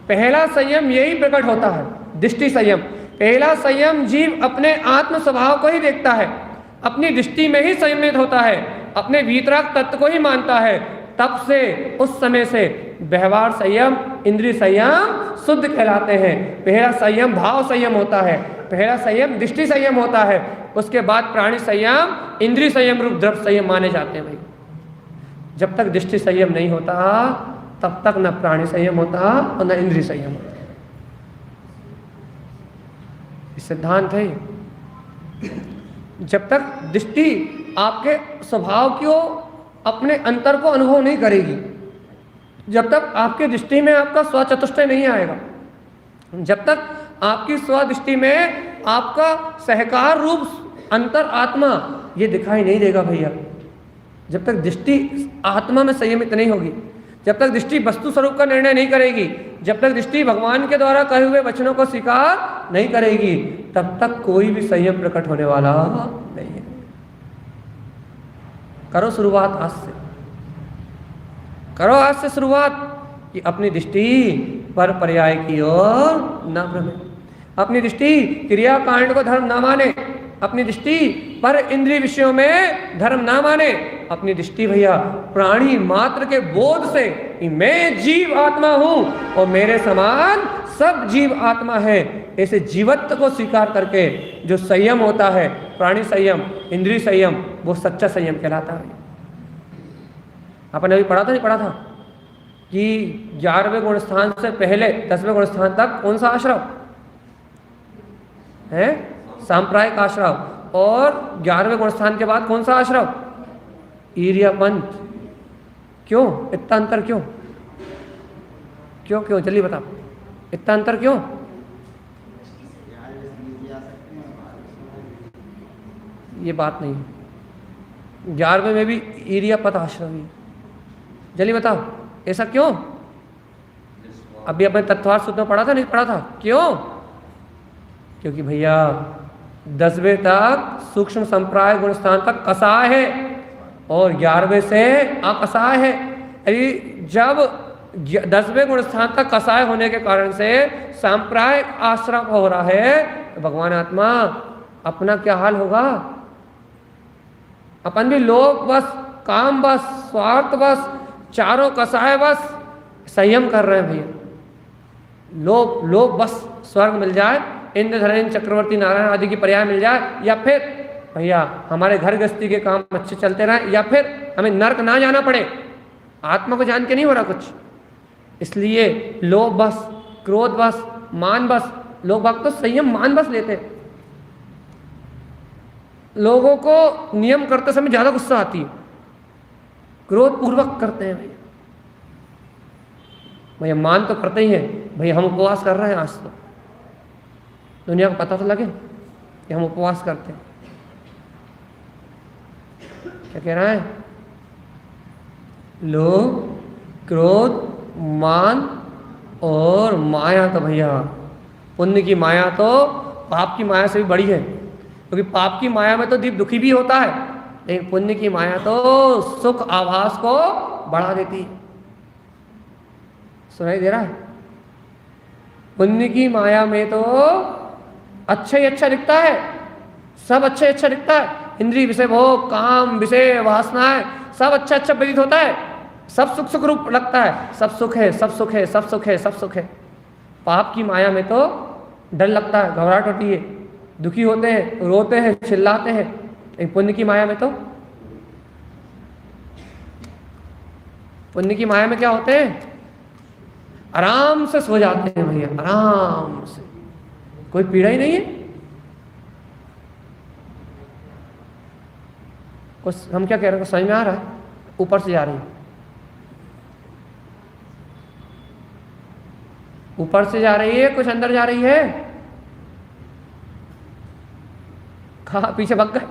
पहला संयम यही प्रकट होता है, दृष्टि संयम। पहला संयम जीव अपने आत्म स्वभाव को ही देखता है, अपनी दृष्टि में ही संयमित होता है, अपने भीतराग तत्व को ही मानता है। तब से उस समय से व्यवहार संयम, इंद्रिय संयम शुद्ध कहलाते हैं। पहला संयम भाव संयम होता है, पहला संयम दृष्टि संयम होता है, उसके बाद प्राणी संयम, इंद्रिय संयम रूप द्रव्य संयम माने जाते हैं भाई। जब तक दृष्टि संयम नहीं होता तब तक न प्राणी संयम होता और न इंद्रिय संयम होता। सिद्धांत है। जब तक दृष्टि आपके स्वभाव को, अपने अंतर को अनुभव नहीं करेगी, जब तक आपकी दृष्टि में आपका स्वचतुष्टय नहीं आएगा, जब तक आपकी स्वदृष्टि में आपका सहकार रूप अंतर आत्मा ये दिखाई नहीं देगा भैया, जब तक दृष्टि आत्मा में संयमित नहीं होगी, जब तक दृष्टि वस्तु स्वरूप का निर्णय नहीं करेगी, जब तक दृष्टि भगवान के द्वारा कहे हुए वचनों को स्वीकार नहीं करेगी, तब तक कोई भी संयम प्रकट होने वाला नहीं है। करो शुरुआत आज से, करो आज से शुरुआत कि अपनी दृष्टि पर पर्याय की ओर न भ्रमे, अपनी दृष्टि क्रियाकांड को धर्म ना माने, अपनी दृष्टि पर इंद्रिय विषयों में धर्म ना माने, अपनी दृष्टि भैया प्राणी मात्र के बोध से कि मैं जीव आत्मा हूं और मेरे समान सब जीव आत्मा है, ऐसे जीवत्व को स्वीकार करके जो संयम होता है, प्राणी संयम, इंद्रिय संयम, वो सच्चा संयम कहलाता है। अपन अभी पढ़ा था, नहीं पढ़ा था कि 11वें गुण स्थान से पहले 10वें गुण स्थान तक कौन सा आश्रम है? सांप्रायिक आश्रम। और 11वें गुण स्थान के बाद कौन सा आश्रम? ईर्यपंथ। क्यों इतना अंतर? क्यों क्यों क्यों जल्दी बता, इतना अंतर क्यों? ये बात नहीं है। 11वें में भी ईर्यपथ आश्रम ही। जल्दी बताओ ऐसा क्यों? अभी अपने तत्वार्थ सूत्र में पढ़ा था, नहीं पढ़ा था? क्यों? क्योंकि भैया 10वें तक सूक्ष्म संप्राय गुण स्थान तक कसाय है और 11वें से अकसाय है। अरे जब 10वें गुण स्थान तक कसाय होने के कारण से सांप्रायिक आश्रम हो रहा है, तो भगवान आत्मा अपना क्या हाल होगा? अपन भी लोग बस, काम बस, स्वार्थ बस, चारों कसाय बस संयम कर रहे हैं भैया। लोग बस स्वर्ग मिल जाए, इंद्र धरेन्द्र चक्रवर्ती नारायण आदि की पर्याय मिल जाए, या फिर भैया हमारे घर गृहस्थी के काम अच्छे चलते रहे, या फिर हमें नर्क ना जाना पड़े। आत्मा को जान के नहीं हो रहा कुछ, इसलिए लोभ बस, क्रोध बस, मान बस। लोग बाग तो संयम मान बस लेते। लोगों को नियम करते समय ज्यादा गुस्सा आती है, क्रोध पूर्वक करते हैं भैया। भैया मान तो करते ही हैं भैया, हम उपवास कर रहे हैं, आज तो दुनिया को पता तो लगे कि हम उपवास करते हैं। क्या कह रहा है? लोभ, क्रोध, मान और माया। तो भैया पुण्य की माया तो पाप की माया से भी बड़ी है, क्योंकि पाप की माया में तो जीव दुखी भी होता है, लेकिन पुण्य की माया तो सुख आभास को बढ़ा देती है। सुनाई दे रहा है? पुण्य की माया में तो अच्छा ही अच्छा दिखता है, सब अच्छा ही अच्छा दिखता है। इंद्रिय विषय भोग, काम विषय वासनाएं, सब अच्छा अच्छा प्रतीत होता है, सब सुख सुख रूप लगता है, सब सुख है, सब सुख है, सब सुख है, सब सुख है। पाप की माया में तो डर लगता है, घबराहट होती है, दुखी होते हैं, रोते हैं, चिल्लाते हैं। लेकिन पुण्य की माया में तो, पुण्य की माया में क्या होते हैं? आराम से सो जाते हैं भैया, आराम से, कोई पीड़ा ही नहीं है। कुछ हम क्या कह रहे हैं समझ में आ रहा है? ऊपर से जा रही है, ऊपर से जा रही है, कुछ अंदर जा रही है। कहाँ पीछे भग गए?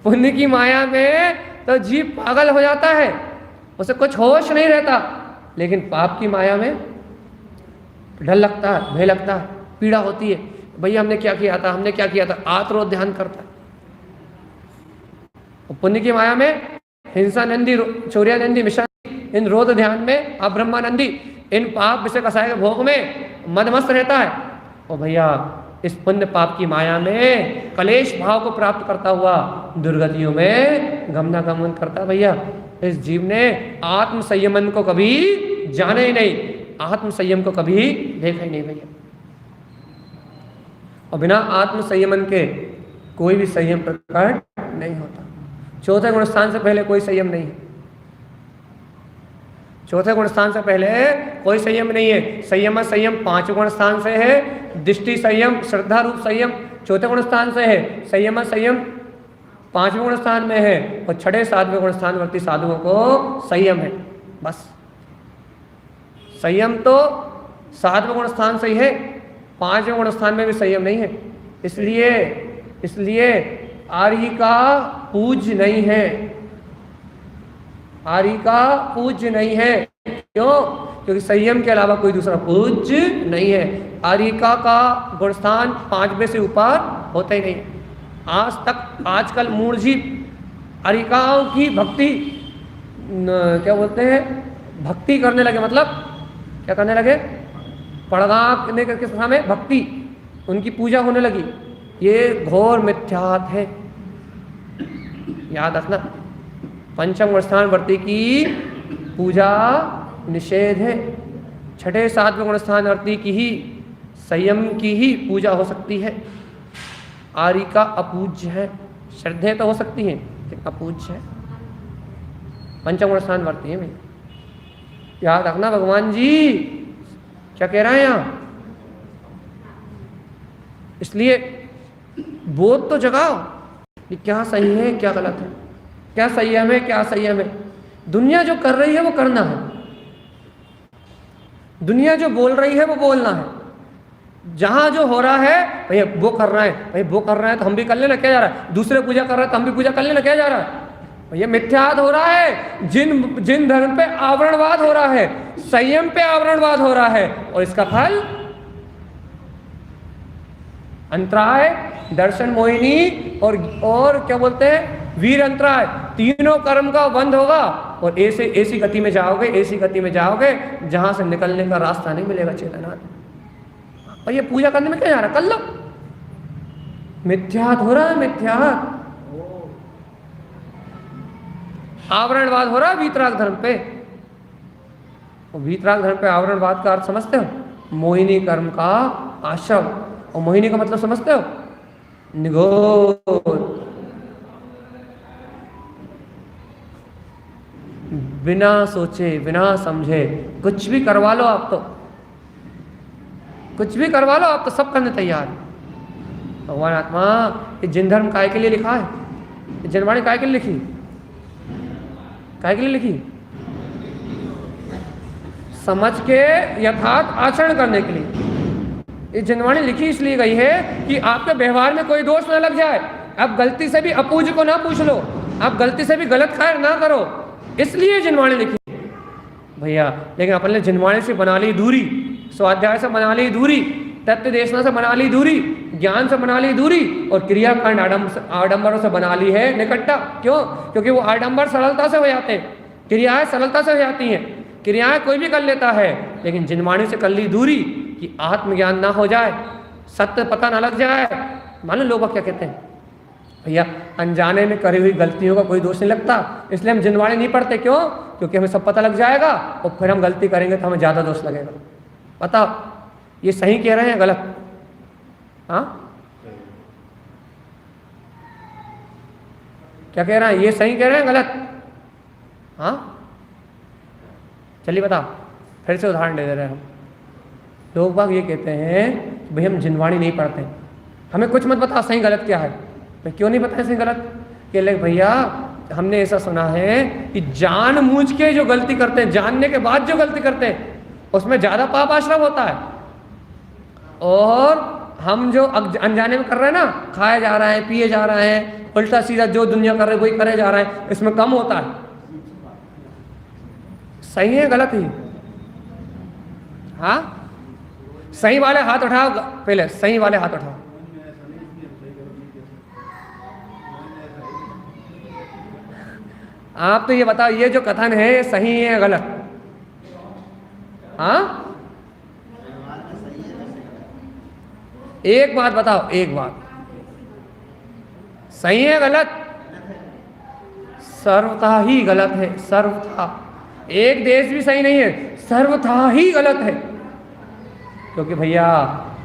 पुण्य की माया में तो जीव पागल हो जाता है, उसे कुछ होश नहीं रहता, लेकिन पाप की माया में डर लगता है, भय लगता है, पीड़ा होती है, भैया हमने क्या किया था, हमने क्या किया था, आत्रो ध्यान करता है। पुण्य की माया में हिंसा नंदी, चौर्या नंदी, मिश्रा, इन रोध ध्यान में अब्रह्मानंदी, इन पाप विषय कसाय के भोग में मदमस्त रहता है। और भैया इस पुण्य पाप की माया में कलेश भाव को प्राप्त करता हुआ दुर्गतियों में गमनागमन करता। भैया इस जीव ने आत्म संयमन को कभी जाना ही नहीं, आत्म संयम को कभी देखा ही नहीं भैया। और बिना आत्म संयमन के कोई भी संयम प्रकट नहीं होता। चौथे गुण स्थान से पहले कोई संयम नहीं है, चौथे गुण स्थान से पहले कोई संयम नहीं है। संयम संयम 5 गुण स्थान से है, दृष्टि संयम, श्रद्धा रूप संयम चौथे गुण स्थान से है, संयम संयम 5वें गुण स्थान में है, और 6, 7वें गुण स्थान वर्ती साधुओं को संयम है। बस संयम तो 7वें गुण स्थान से ही है, 5वें गुण स्थान में भी संयम नहीं है। इसलिए आर्य का पूज्य नहीं है, आर्य का पूज्य नहीं है। क्यों? क्योंकि संयम के अलावा कोई दूसरा पूज्य नहीं है। आर्यिका का गुण स्थान 5वें से ऊपर होता ही नहीं। आज तक आजकल मूढ़जी आर्यिकाओं की भक्ति क्या बोलते हैं, भक्ति करने लगे, मतलब क्या करने लगे, पड़गाने के समय भक्ति, उनकी पूजा होने लगी। ये घोर मिथ्यात है, याद रखना। पंचम गुण स्थान वर्ती की पूजा निषेध है, 6, 7वें गुण स्थान वर्ती की ही संयम की ही पूजा हो सकती है। आर्य का अपूज्य है, श्रद्धे तो हो सकती हैं लेकिन अपूज्य है, पंचम गुण स्थान वर्ती है भैया, याद रखना। भगवान जी क्या कह रहे हैं यहाँ? इसलिए बोध तो जगाओ कि क्या सही है क्या गलत है, क्या संयम है क्या संयम है। दुनिया जो कर रही है वो करना है, दुनिया जो बोल रही है वो बोलना है। जहां जो हो रहा है भैया वो कर रहा है, भाई वो कर रहा है तो हम भी कर लेना, क्या जा रहा है? दूसरे पूजा कर रहा है तो हम भी पूजा कर लेना, क्या जा रहा है? भैया मिथ्यावाद हो रहा है। जिन धर्म पे आवरणवाद हो रहा है, संयम पे आवरणवाद हो रहा है, और इसका फल अंतराय, दर्शन मोहिनी और क्या बोलते हैं, वीर अंतराय, तीनों कर्म का बंध होगा और ऐसी गति में जाओगे, ऐसी गति में जाओगे जहां से निकलने का रास्ता नहीं मिलेगा चेतनाथ। और ये पूजा करने में क्या जा रहा है? कर लो। मिथ्यात हो रहा है, मिथ्यात आवरणवाद हो रहा है वीतराग धर्म पे। और वीतराग धर्म पे आवरणवाद का अर्थ समझते हो? मोहिनी कर्म का आश्रम। और मोहिनी का मतलब समझते हो? निगोद। बिना सोचे बिना समझे कुछ भी करवा लो आप तो, कुछ भी करवा लो आप तो, सब करने तैयार। भगवान आत्मा ये जिन धर्म काय के लिए लिखा है, ये जनवाणी काय के लिए लिखी, काय के लिए लिखी? समझ के यथार्थ आचरण करने के लिए। ये जनवाणी लिखी इसलिए गई है कि आपके व्यवहार में कोई दोष न लग जाए, अब गलती से भी अपूज को ना पूछ लो, आप गलती से भी गलत खैर ना करो, इसलिए जिनवाणी लिखी भैया। लेकिन अपन ने जिनवाणी से बना ली दूरी, स्वाध्याय से बना ली दूरी, तत्व देशना से बना ली दूरी, ज्ञान से बना ली दूरी, और क्रियाकांड आडंबरों से बना ली है निकटता। क्यों? क्योंकि वो आडंबर सरलता से हो जाते हैं, क्रियाएं सरलता से हो जाती हैं, क्रियाएं कोई भी कर लेता है, लेकिन जिनवाणी से कर ली दूरी कि आत्मज्ञान ना हो जाए, सत्य पता ना लग जाए। मालूम लोग क्या कहते हैं, भैया अनजाने में करी हुई गलतियों का कोई दोष नहीं लगता, इसलिए हम जिनवाणी नहीं पढ़ते। क्यों? क्योंकि हमें सब पता लग जाएगा और फिर हम गलती करेंगे तो हमें ज़्यादा दोष लगेगा। बताओ ये सही कह रहे हैं गलत? हाँ क्या कह रहे हैं, ये सही कह रहे हैं गलत? हाँ चलिए बताओ, फिर से उदाहरण दे रहे हैं हम। लोग बाग ये कहते हैं भाई हम जिनवाणी नहीं पढ़ते, हमें कुछ मत बता सही गलत क्या है। भाई क्यों नहीं बताया सही गलत? कह ले भैया हमने ऐसा सुना है कि जानबूझ के जो गलती करते हैं, जानने के बाद जो गलती करते हैं, उसमें ज़्यादा पाप आश्रम होता है, और हम जो अनजाने में कर रहे हैं ना, खाया जा रहा है, पिए जा रहे हैं, उल्टा सीधा जो दुनिया कर रहे वही करे जा रहा है, इसमें कम होता है। सही है गलत ही? हाँ सही वाले हाथ उठाओ, पहले सही वाले हाथ उठाओ। आप तो ये बताओ ये जो कथन है सही है या गलत? हाँ एक बात बताओ, एक बात, सही है गलत? सर्वथा ही गलत है, सर्वथा। एक देश भी सही नहीं है, सर्वथा ही गलत है। क्योंकि भैया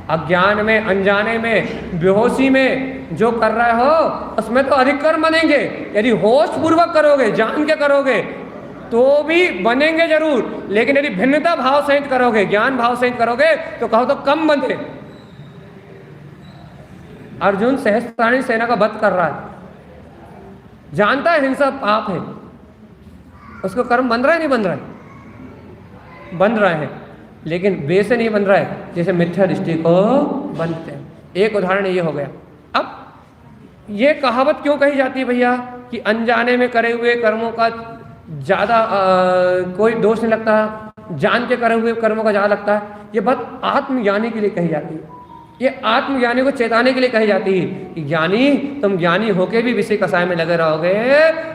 अज्ञान में, अनजाने में, बेहोशी में जो कर रहे हो उसमें तो अधिक कर्म बनेंगे। यदि होश पूर्वक करोगे, जान के करोगे तो भी बनेंगे जरूर, लेकिन यदि भिन्नता भाव सहित करोगे, ज्ञान भाव सहित करोगे तो कहो तो कम बने। अर्जुन सहस्त्राणी सेना का वध कर रहा है, जानता है हिंसा पाप है, उसको कर्म बन रहा है नहीं बन रहा है? बन रहा है, लेकिन वे से नहीं बन रहा है जैसे मिथ्या दृष्टि को बनते हैं। एक उदाहरण ये हो गया। अब ये कहावत क्यों कही जाती है भैया कि अनजाने में करे हुए कर्मों का ज़्यादा कोई दोष नहीं लगता, जान के करे हुए कर्मों का ज़्यादा लगता है? ये बात आत्मज्ञानी के लिए कही जाती है, ये आत्मज्ञानी को चेताने के लिए कही जाती है कि ज्ञानी, तुम ज्ञानी होके भी विषय कसाय में लगे रहोगे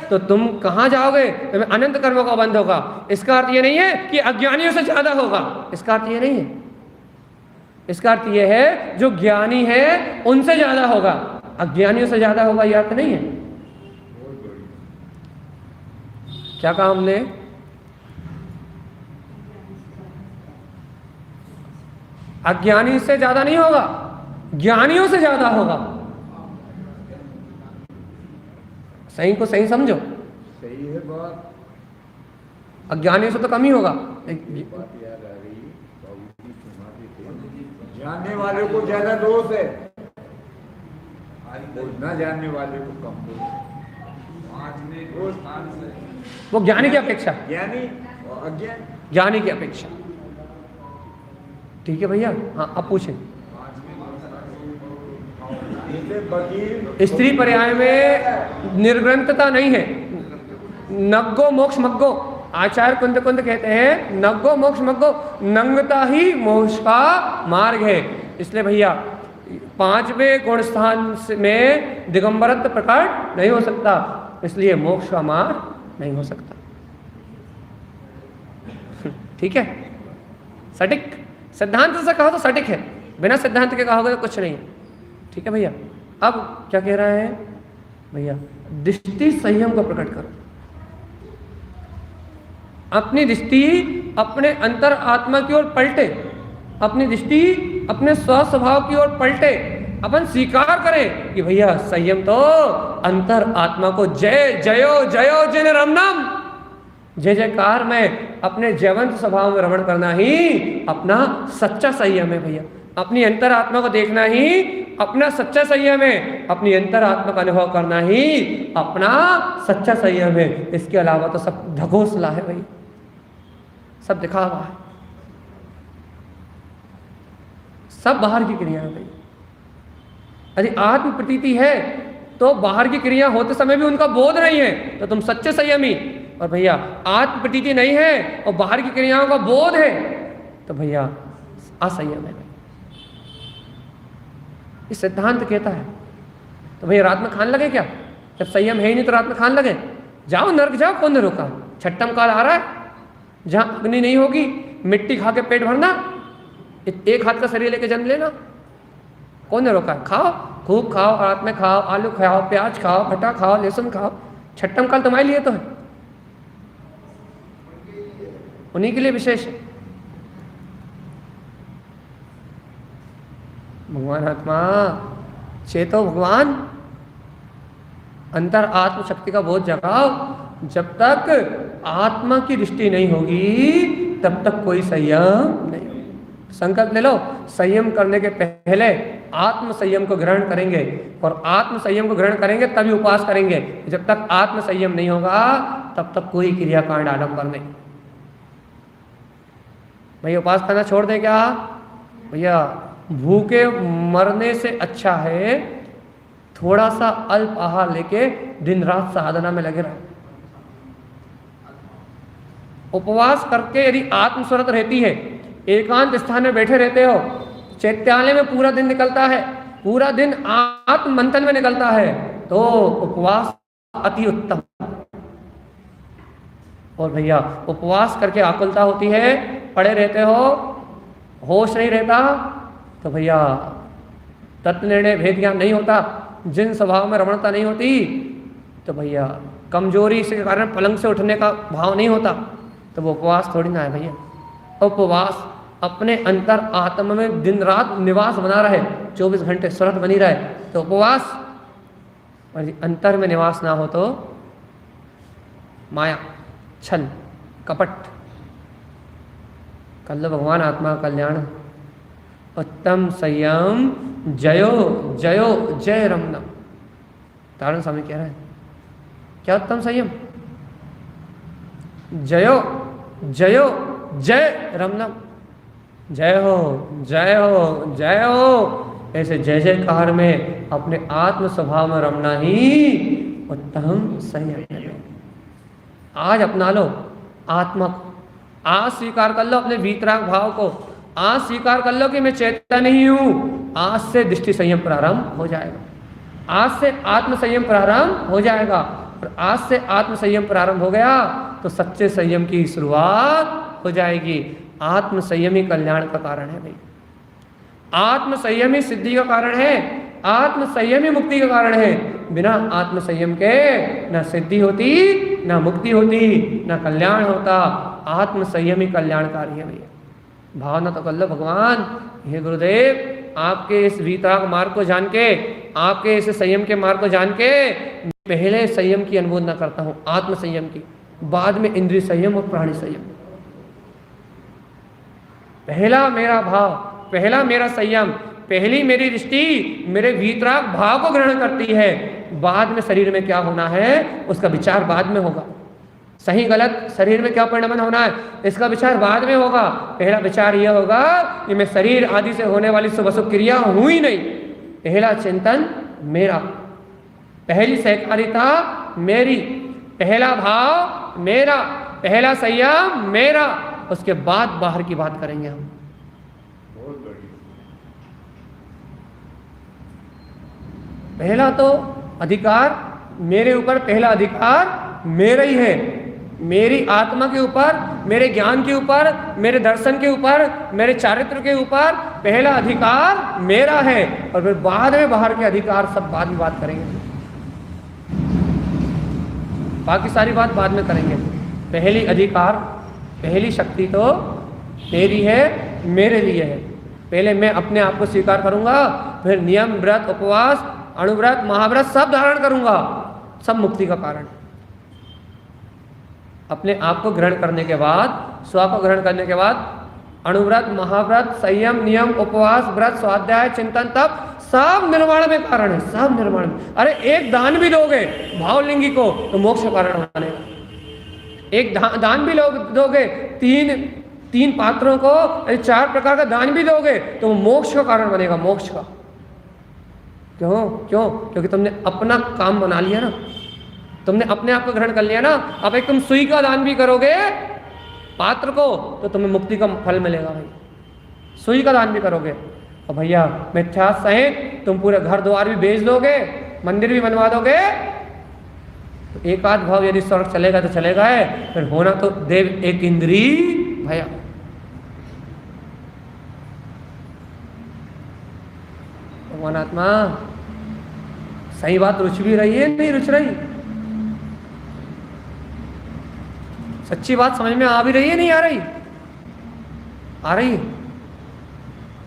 तो तुम कहाँ जाओगे? तुम्हें अनंत कर्मों का बंध होगा। इसका अर्थ ये नहीं है कि अज्ञानियों से ज्यादा होगा, इसका अर्थ ये नहीं है। इसका अर्थ ये है जो ज्ञानी है उनसे ज्यादा होगा, अज्ञानियों से ज्यादा होगा, यह अर्थ नहीं है। क्या कहा हमने? अज्ञानी से ज्यादा नहीं होगा, ज्ञानियों से ज्यादा होगा। सही को सही समझो, सही है बात। अज्ञानियों से तो कम ही होगा। जानने वाले को ज्यादा दोष है, न जानने वाले को कम दोष। वो ज्ञानी की अपेक्षा, ज्ञानी और अज्ञानी, ज्ञानी की अपेक्षा। ठीक है भैया? हाँ अब पूछें। स्त्री पर्याय में निर्ग्रंथता नहीं है, नग्गो मोक्ष मग्गो। आचार्य कुंद कुंद कहते हैं नग्गो मोक्ष मग्गो, नंगता ही मोक्ष का मार्ग है। इसलिए भैया पांचवें गुण स्थान में दिगंबरत्व प्रकट नहीं हो सकता, इसलिए मोक्ष का मार्ग नहीं हो सकता। ठीक है? सटीक सिद्धांत से कहो तो सटीक है, बिना सिद्धांत के कहोगे तो कुछ नहीं है। ठीक है भैया? अब क्या कह रहा है भैया? दृष्टि संयम को प्रकट करो। अपनी दृष्टि अपने अंतर आत्मा की ओर पलटे, अपनी दृष्टि अपने स्वभाव की ओर पलटे। अपन स्वीकार करें कि भैया संयम तो अंतर आत्मा को जय जयो जयो जिन रमनम, जय जयकार में अपने जयवंत स्वभाव में रमण करना ही अपना सच्चा संयम है भैया। अपनी अंतर आत्मा को देखना ही अपना सच्चा संयम है, अपनी अंतर आत्मा का अनुभव करना ही अपना सच्चा संयम है। इसके अलावा तो सब ढकोसला है भाई, सब दिखावा है, सब बाहर की क्रिया है भाई। यदि आत्म प्रतीति है तो बाहर की क्रिया होते समय भी उनका बोध नहीं है तो तुम सच्चे संयमी। और भैया आत्म प्रतीति नहीं है और बाहर की क्रियाओं का बोध है तो भैया असंयम है। इस सिद्धांत कहता है। तो भैया रात में खान लगे क्या? जब संयम है ही नहीं तो रात में खान लगे? जाओ नर्क जाओ, कौन ने रोका? छठम काल आ रहा है जहां अग्नि नहीं होगी, मिट्टी खा के पेट भरना, एक हाथ का शरीर लेके जन्म लेना, कौन ने रोका है? खाओ, खूब खाओ, रात में खाओ, आलू खाओ, प्याज खाओ, भट्टा खाओ, लहसुन खाओ। छठम काल तुम्हारे लिए तो है, उन्हीं के लिए विशेष है। भगवान आत्मा चेतो भगवान, अंतर आत्म शक्ति का बोध जगाओ। जब तक आत्मा की दृष्टि नहीं होगी तब तक कोई संयम नहीं होगा। संकल्प ले लो, संयम करने के पहले आत्म संयम को ग्रहण करेंगे और आत्म संयम को ग्रहण करेंगे तभी उपवास करेंगे। जब तक आत्म संयम नहीं होगा तब तक कोई क्रियाकांड आडंबर नहीं। भैया उपवास करना छोड़ दें क्या? भैया भूखे मरने से अच्छा है थोड़ा सा अल्प आहार लेके दिन रात साधना में लगे रहो। उपवास करके यदि आत्मस्वरत रहती है, एकांत स्थान में बैठे रहते हो, चैत्यालय में पूरा दिन निकलता है, पूरा दिन आत्म मंथन में निकलता है, तो उपवास अति उत्तम। और भैया उपवास करके आकुलता होती है, पड़े रहते हो, होश नहीं रहता, तो भैया तत्व निर्णय भेद ज्ञान नहीं होता, जिन स्वभाव में रमणता नहीं होती, तो भैया कमजोरी के कारण पलंग से उठने का भाव नहीं होता, तो वो उपवास थोड़ी ना है भैया। उपवास अपने अंतर आत्मा में दिन रात निवास बना रहे, 24 घंटे सुरत बनी रहे, तो उपवास। और अंतर में निवास ना हो तो माया, छल, कपट। कर लो भगवान आत्मा कल्याण। उत्तम संयम जयो जयो जय रमनम। तारण स्वामी कह रहे हैं क्या उत्तम संयम? जयो जयो जय रमनम। जय हो जय हो जय हो, ऐसे जय जयकार में अपने आत्म स्वभाव में रमना ही उत्तम संयम है। आज अपना लो आत्मा को, आज स्वीकार कर लो अपने वीतराग भाव को, आज स्वीकार कर लो कि मैं चैतन्य ही हूं। आज से दृष्टि संयम प्रारंभ हो जाएगा, आज से आत्म संयम प्रारंभ हो जाएगा। और आज से आत्म संयम प्रारंभ हो गया तो सच्चे संयम की शुरुआत हो जाएगी। आत्म संयम ही कल्याण का कारण है भाई, आत्म संयम ही सिद्धि का कारण है, आत्म संयम ही मुक्ति का कारण है। बिना आत्म संयम के ना सिद्धि होती, ना मुक्ति होती, ना कल्याण होता। आत्म संयम ही कल्याणकारी है भैया। भावना तो कर लो भगवान, हे गुरुदेव, आपके इस वीतराग मार्ग को जान के, आपके इस संयम के मार्ग को जान के पहले संयम की अनुमोदना करता हूँ, आत्म संयम की, बाद में इंद्रिय संयम और प्राणी संयम। पहला मेरा भाव, पहला मेरा संयम, पहली मेरी दृष्टि मेरे वीतराग भाव को ग्रहण करती है। बाद में शरीर में क्या होना है उसका विचार बाद में होगा। सही गलत शरीर में क्या परिणाम होना है इसका विचार बाद में होगा। पहला विचार यह होगा कि मैं शरीर आदि से होने वाली शुभ अशुभ क्रिया हूं ही नहीं। पहला चिंतन मेरा, पहली सहकारिता मेरी, पहला भाव मेरा, पहला संयम मेरा। उसके बाद बाहर की बात करेंगे हम। बहुत बढ़िया। पहला तो अधिकार मेरे ऊपर, पहला अधिकार मेरा ही है, मेरी आत्मा के ऊपर, मेरे ज्ञान के ऊपर, मेरे दर्शन के ऊपर, मेरे चारित्र के ऊपर पहला अधिकार मेरा है। और फिर बाद में बाहर के अधिकार सब बाद में बात करेंगे, बाकी सारी बात बाद में करेंगे। पहली अधिकार, पहली शक्ति तो तेरी है, मेरे लिए है। पहले मैं अपने आप को स्वीकार करूंगा, फिर नियम, व्रत, उपवास, अणुव्रत, महाव्रत सब धारण करूंगा, सब मुक्ति का कारण। अपने आप को ग्रहण करने के बाद, स्व को ग्रहण करने के बाद अणुव्रत, महाव्रत, संयम, नियम, उपवास, व्रत, स्वाध्याय, चिंतन, तप सब निर्माण में कारण है, सब निर्माण में। अरे एक दान भी दोगे भावलिंगी को तो मोक्ष का कारण बनेगा। एक दान भी लोग दोगे, तीन पात्रों को 4 प्रकार का दान भी दोगे तो मोक्ष का कारण बनेगा, मोक्ष का। क्यों क्यों? क्योंकि तुमने अपना काम बना लिया ना, तुमने अपने आप को ग्रहण कर लिया ना। अब एक तुम सुई का दान भी करोगे पात्र को तो तुम्हें मुक्ति का फल मिलेगा भाई, सुई का दान भी करोगे। और भैया मिथ्या सहित तुम पूरे घर द्वार भी बेच दोगे, मंदिर भी बनवा दोगे, तो एक आध भाव यदि स्वर्ग चलेगा तो चलेगा है, फिर होना तो देव एक इंद्री भैया। भगवान आत्मा सही बात रुच भी रही है नहीं रुच रही? सच्ची बात समझ में आ भी रही है नहीं आ रही? आ रही है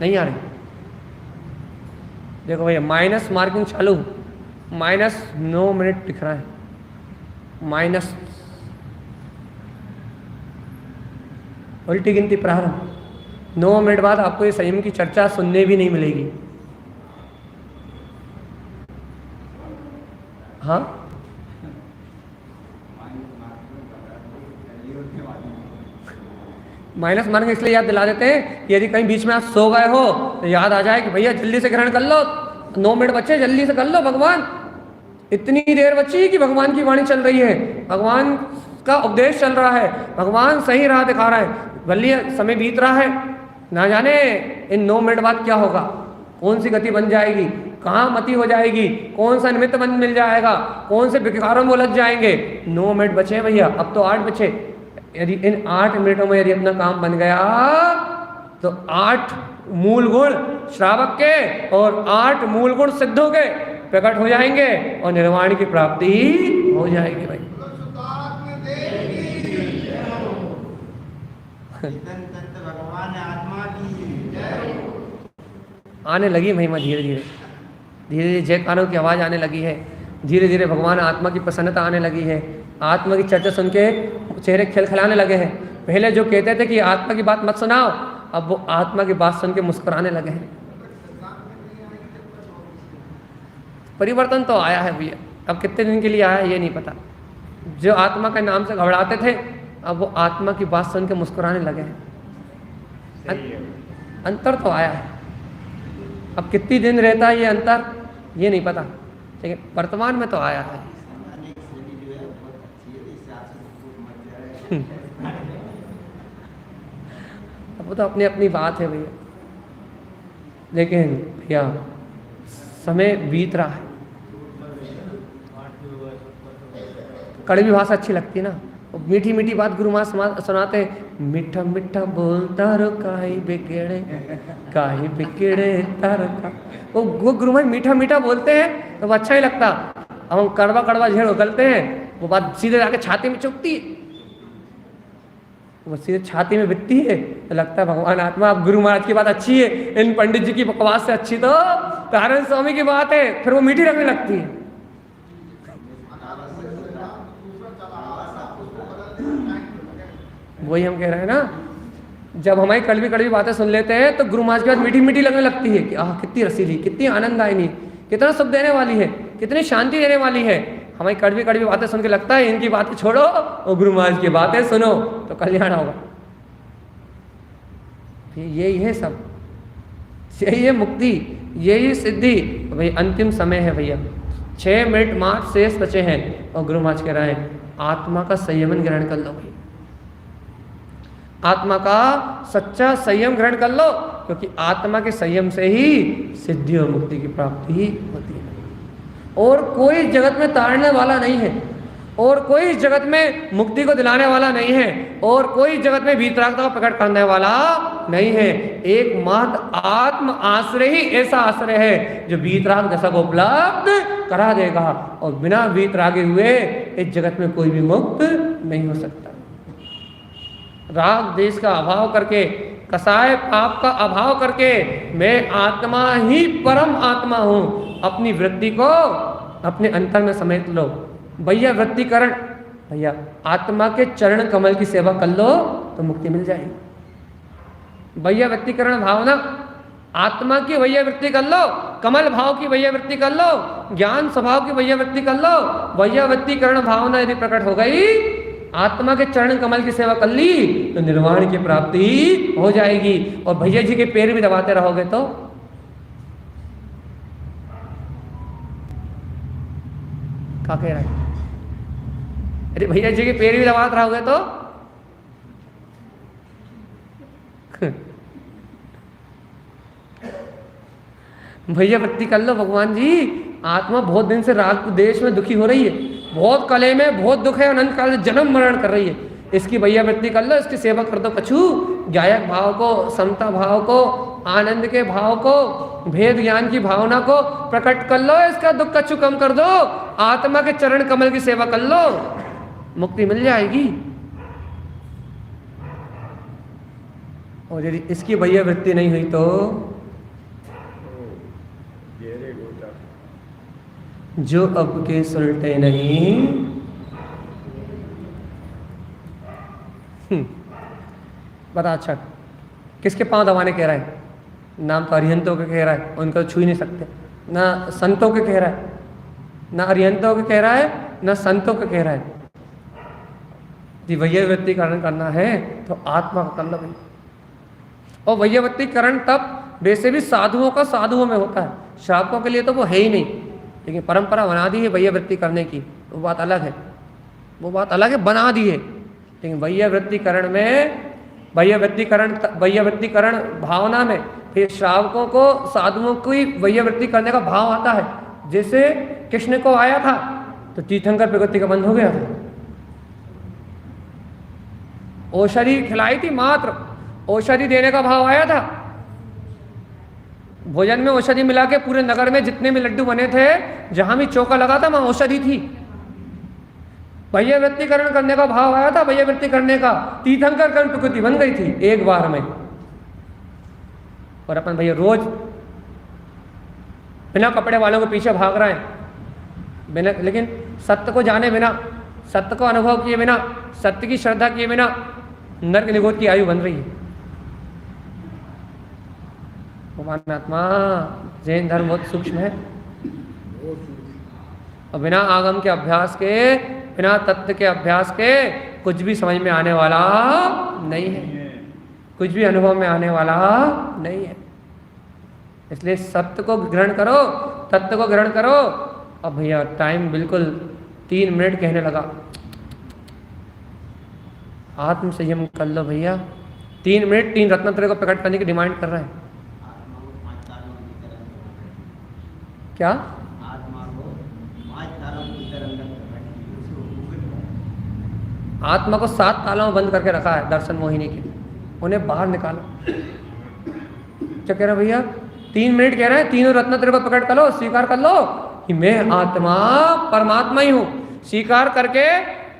नहीं आ रही? देखो भैया माइनस मार्किंग चालू, -9 मिनट दिख रहा है, माइनस उल्टी गिनती प्रारंभ। 9 मिनट बाद आपको ये संयम की चर्चा सुनने भी नहीं मिलेगी। हाँ माइनस मार्किंग इसलिए याद दिला देते हैं, यदि कहीं बीच में आप सो गए हो तो याद आ जाए कि भैया जल्दी से ग्रहण कर लो, 9 मिनट बचे जल्दी से कर लो, भगवान इतनी देर बची कि भगवान की वाणी चल रही है, भगवान का उपदेश चल रहा है, भगवान सही राह दिखा रहा है, भले समय बीत रहा है, ना जाने इन 9 मिनट बाद क्या होगा, कौन सी गति बन जाएगी, कहाँ मति हो जाएगी, कौन सा निमित्त बन मिल जाएगा, कौन से विकारों में उलझ जाएंगे। 9 मिनट बचे भैया, अब तो 8 बचे। यदि इन 8 मिनटों में यदि अपना काम बन गया तो 8 मूल गुण श्रावक के और 8 मूल गुण सिद्धों के प्रकट हो जाएंगे और निर्वाण की प्राप्ति हो जाएगी भाई। आने लगी महिमा धीरे धीरे, धीरे धीरे जयकारों की आवाज़ आने लगी है, धीरे धीरे भगवान आत्मा की प्रसन्नता आने लगी है, आत्मा की चर्चा सुन के चेहरे खिलखिलाने लगे हैं। पहले जो कहते थे कि आत्मा की बात मत सुनाओ, अब वो आत्मा की बात सुन के मुस्कुराने लगे हैं। परिवर्तन तो आया है भैया, अब कितने दिन के लिए आया है ये नहीं पता। जो आत्मा के नाम से घबराते थे अब वो आत्मा की बात सुन के मुस्कुराने लगे हैं। अंतर तो आया है, अब कितनी दिन रहता है ये अंतर ये नहीं पता, लेकिन वर्तमान में तो आया है। अब वो तो अपनी अपनी बात है भैया, लेकिन भैया समय बीत रहा है। कड़वी भाषा अच्छी लगती है ना, मीठी मीठी बात गुरु महाराज सुनाते हैं, मीठा मीठा बोलता रो काहे बिगड़े तार का। वो गुरु महाराज मीठा मीठा बोलते हैं तो वो अच्छा ही लगता। अब हम कड़वा कड़वा झेड़ उगलते हैं, वो बात सीधे जाके छाती में चुभती है, वो सीधे छाती में बिकती है तो लगता है भगवान आत्मा। अब गुरु महाराज की बात अच्छी है, इन पंडित जी की बकवास से अच्छी तो तारण स्वामी की बात है, फिर वो मीठी लगने लगती है। वही हम कह रहे हैं ना, जब हमारी कड़वी कड़वी बातें सुन लेते हैं तो गुरु महाराज की बात मीठी मीठी लगने लगती है कि आह कितनी रसीली, कितनी आनंददायिनी, कितना सुख देने वाली है, कितनी शांति देने वाली है। हमारी कड़वी कड़वी बातें सुन के लगता है इनकी बातें छोड़ो और गुरु महाराज की बातें सुनो तो कल्याण होगा। यही है सब, यही है मुक्ति, यही सिद्धि। भाई अंतिम समय है भैया, 6 मिनट मात्र शेष बचे हैं और गुरु महाराज कह रहे हैं आत्मा का संयमन ग्रहण कर लो भाई, आत्मा का सच्चा संयम ग्रहण कर लो, क्योंकि आत्मा के संयम से ही सिद्धि और मुक्ति की प्राप्ति होती है। और कोई जगत में ताड़ने वाला नहीं है, और कोई जगत में मुक्ति को दिलाने वाला नहीं है, और कोई जगत में वीतरागता को प्रकट करने वाला नहीं है। एकमात्र आत्म आश्रय ही ऐसा आश्रय है जो वीतराग दशा को उपलब्ध करा देगा, और बिना वीतरागे हुए इस जगत में कोई भी मुक्त नहीं हो सकता। राग देश का अभाव करके, कसाय पाप का अभाव करके मैं आत्मा ही परम आत्मा हूं, अपनी वृत्ति को अपने अंतर में समेट लो भैया। वृत्तिकरण भैया, आत्मा के चरण कमल की सेवा कर लो तो मुक्ति मिल जाएगी भैया। वृत्तिकरण भावना, आत्मा की भैया वृत्ति कर लो, कमल भाव की भैया वृत्ति कर लो, ज्ञान स्वभाव की भैया वृत्ति कर लो भैया। वृत्तिकरण भावना यदि प्रकट हो गई, आत्मा के चरण कमल की सेवा कर ली तो निर्वाण की प्राप्ति हो जाएगी। और भैया जी के पैर भी दबाते रहोगे तो क्या कह रहा है? अरे भैया जी के पैर भी दबात रहोगे तो भैया वृत्ति कर लो। भगवान जी आत्मा बहुत दिन से राग देश में दुखी हो रही है, बहुत कले में बहुत दुख है, अनंत काल से जन्म मरण कर रही है, इसकी भैया वृत्ति कर लो, इसकी सेवा कर दो कछु। गायक भाव को, समता भाव को, आनंद के भाव को, भेद ज्ञान की भावना को प्रकट कर लो, इसका दुख कछु कम कर दो, आत्मा के चरण कमल की सेवा कर लो, मुक्ति मिल जाएगी। और यदि इसकी भैया वृत्ति नहीं हुई तो गहरे गोता जो अब के सुलटे नहीं। बता अच्छा किसके पांव दबाने कह रहा है? नाम तो अरिहंतों के कह रहा है, उनको छू ही नहीं सकते। ना संतों के कह रहा है, ना अरिहंतों के कह रहा है, ना संतों के कह रहा है। यदि वैयावृत्तिकरण करना है तो आत्मा का कर लो भाई। और वैयावृत्तिकरण तब वैसे भी साधुओं का साधुओं में होता है, श्रावकों के लिए तो वो है ही नहीं, लेकिन परंपरा बना दी है वैयावृत्ति करने की, वो बात अलग है, वो बात अलग है, बना दी है। लेकिन वैयावृत्तिकरण में वैयावृत्तिकरण भावना में फिर श्रावकों को साधुओं की वैयावृत्ति करने का भाव आता है। जैसे कृष्ण को आया था तो तीर्थंकर प्रवृत्ति का बंद हो गया था, औषधि खिलाई थी, मात्र औषधि देने का भाव आया था। भोजन में औषधि मिला के पूरे नगर में जितने भी लड्डू बने थे, जहां भी चौका लगा था वहां औषधि थी। वैयावृत्तिकरण करने का भाव आया था, वैयावृत्ति करने का, तीर्थंकर कर्ण प्रकृति बन गई थी एक बार में। और अपन भैया रोज बिना कपड़े वालों के पीछे भाग रहे हैं, बिना, लेकिन सत्य को जाने बिना, सत्य को अनुभव किए बिना, सत्य की श्रद्धा किए बिना नर्क निगोद की आयु बन रही है। भगवान आत्मा जैन धर्म बहुत सूक्ष्म है, और बिना आगम के अभ्यास के, बिना तत्व के अभ्यास के कुछ भी समझ में आने वाला नहीं है, कुछ भी अनुभव में आने वाला नहीं है। इसलिए सत्य को ग्रहण करो, तत्व को ग्रहण करो। अब भैया टाइम बिल्कुल 3 मिनट कहने लगा, आत्म संयम कर लो भैया। 3 मिनट 3 रत्नत्रय को प्रकट करने की डिमांड कर रहे हैं। क्या? आत्मा को 7 तालों में बंद करके रखा है दर्शन मोहिनी के, उन्हें बाहर निकालो। क्या कह रहे भैया? 3 मिनट कह रहे हैं, तीनों रत्नत्रय को प्रकट कर लो, स्वीकार कर लो कि मैं आत्मा परमात्मा ही हूं। स्वीकार करके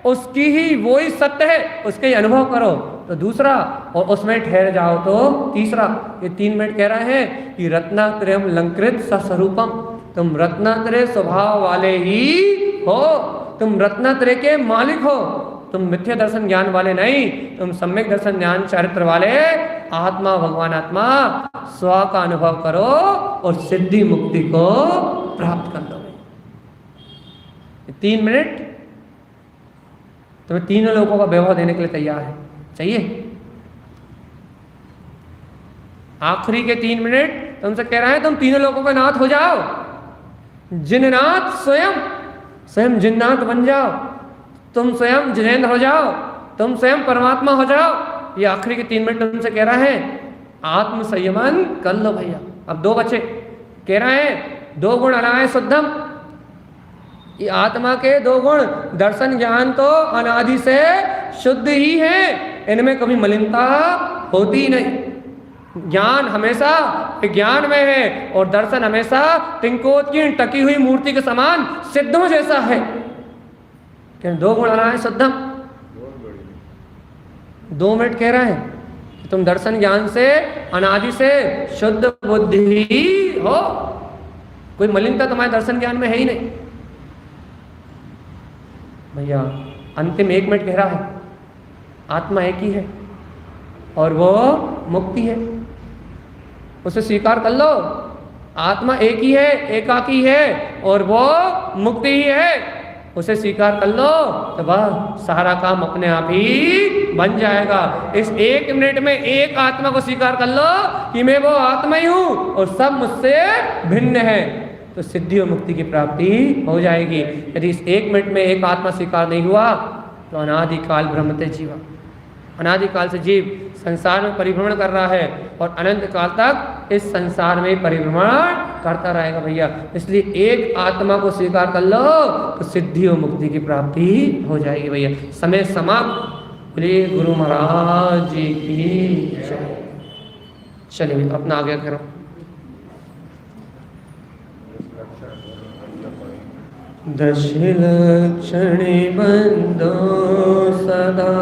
उसकी ही वो ही सत्य है, उसके ही अनुभव करो तो दूसरा, और उसमें ठहर जाओ तो तीसरा। ये 3 मिनट कह रहे हैं कि रत्नात्रयम लंकृत सस्वरूपम, तुम रत्नात्रय स्वभाव वाले ही हो, तुम रत्नात्रय के मालिक हो, तुम मिथ्या दर्शन ज्ञान वाले नहीं, तुम सम्यक दर्शन ज्ञान चरित्र वाले आत्मा, भगवान आत्मा स्व का अनुभव करो और सिद्धि मुक्ति को प्राप्त कर लो। 3 मिनट तुम्हें तीनों लोगों का वैभव देने के लिए तैयार है, चाहिए? आखिरी के 3 मिनट तुमसे कह रहे हैं तुम तीनों लोगों का नाथ हो जाओ, जिननाथ स्वयं जिन्नाथ बन जाओ, तुम स्वयं जिनेंद्र हो जाओ, तुम स्वयं परमात्मा हो जाओ। ये आखिरी के 3 मिनट तुमसे कह रहे हैं, आत्म संयमन कर लो भैया। अब 2 बचे, कह रहे हैं 2 गुण अनाय शुद्धम, ये आत्मा के 2 गुण दर्शन ज्ञान तो अनादि से शुद्ध ही है, इनमें कभी मलिनता होती ही नहीं। ज्ञान हमेशा ज्ञान में है और दर्शन हमेशा तिंकोत की टकी हुई मूर्ति के समान सिद्धों जैसा है। 2 गुण अनाय शुद्धम, 2 मिनट कह रहे हैं कि तुम दर्शन ज्ञान से अनादि से शुद्ध बुद्धि हो, कोई मलिनता तुम्हारे दर्शन ज्ञान में है ही नहीं। भैया अंतिम 1 मिनट कह रहा है आत्मा एक ही है और वो मुक्ति है, उसे स्वीकार कर लो। आत्मा एक ही है, एकाकी है और वो मुक्ति ही है, उसे स्वीकार कर लो तो बस सारा काम अपने आप ही बन जाएगा। इस 1 मिनट में एक आत्मा को स्वीकार कर लो कि मैं वो आत्मा ही हूं और सब मुझसे भिन्न है। तो सिद्धि और मुक्ति की प्राप्ति हो जाएगी। यदि इस 1 मिनट में एक आत्मा स्वीकार नहीं हुआ तो अनादिकाल भ्रमते जीवा, अनादिकाल से जीव संसार में परिभ्रमण कर रहा है और अनंत काल तक इस संसार में परिभ्रमण करता रहेगा भैया। इसलिए एक आत्मा को स्वीकार कर लो तो सिद्धि और मुक्ति की प्राप्ति हो जाएगी भैया। समय समाप्त। बोलिए गुरु महाराज जी की जय। चलिए अपना आगे करो। दश लक्षण बंदो सदा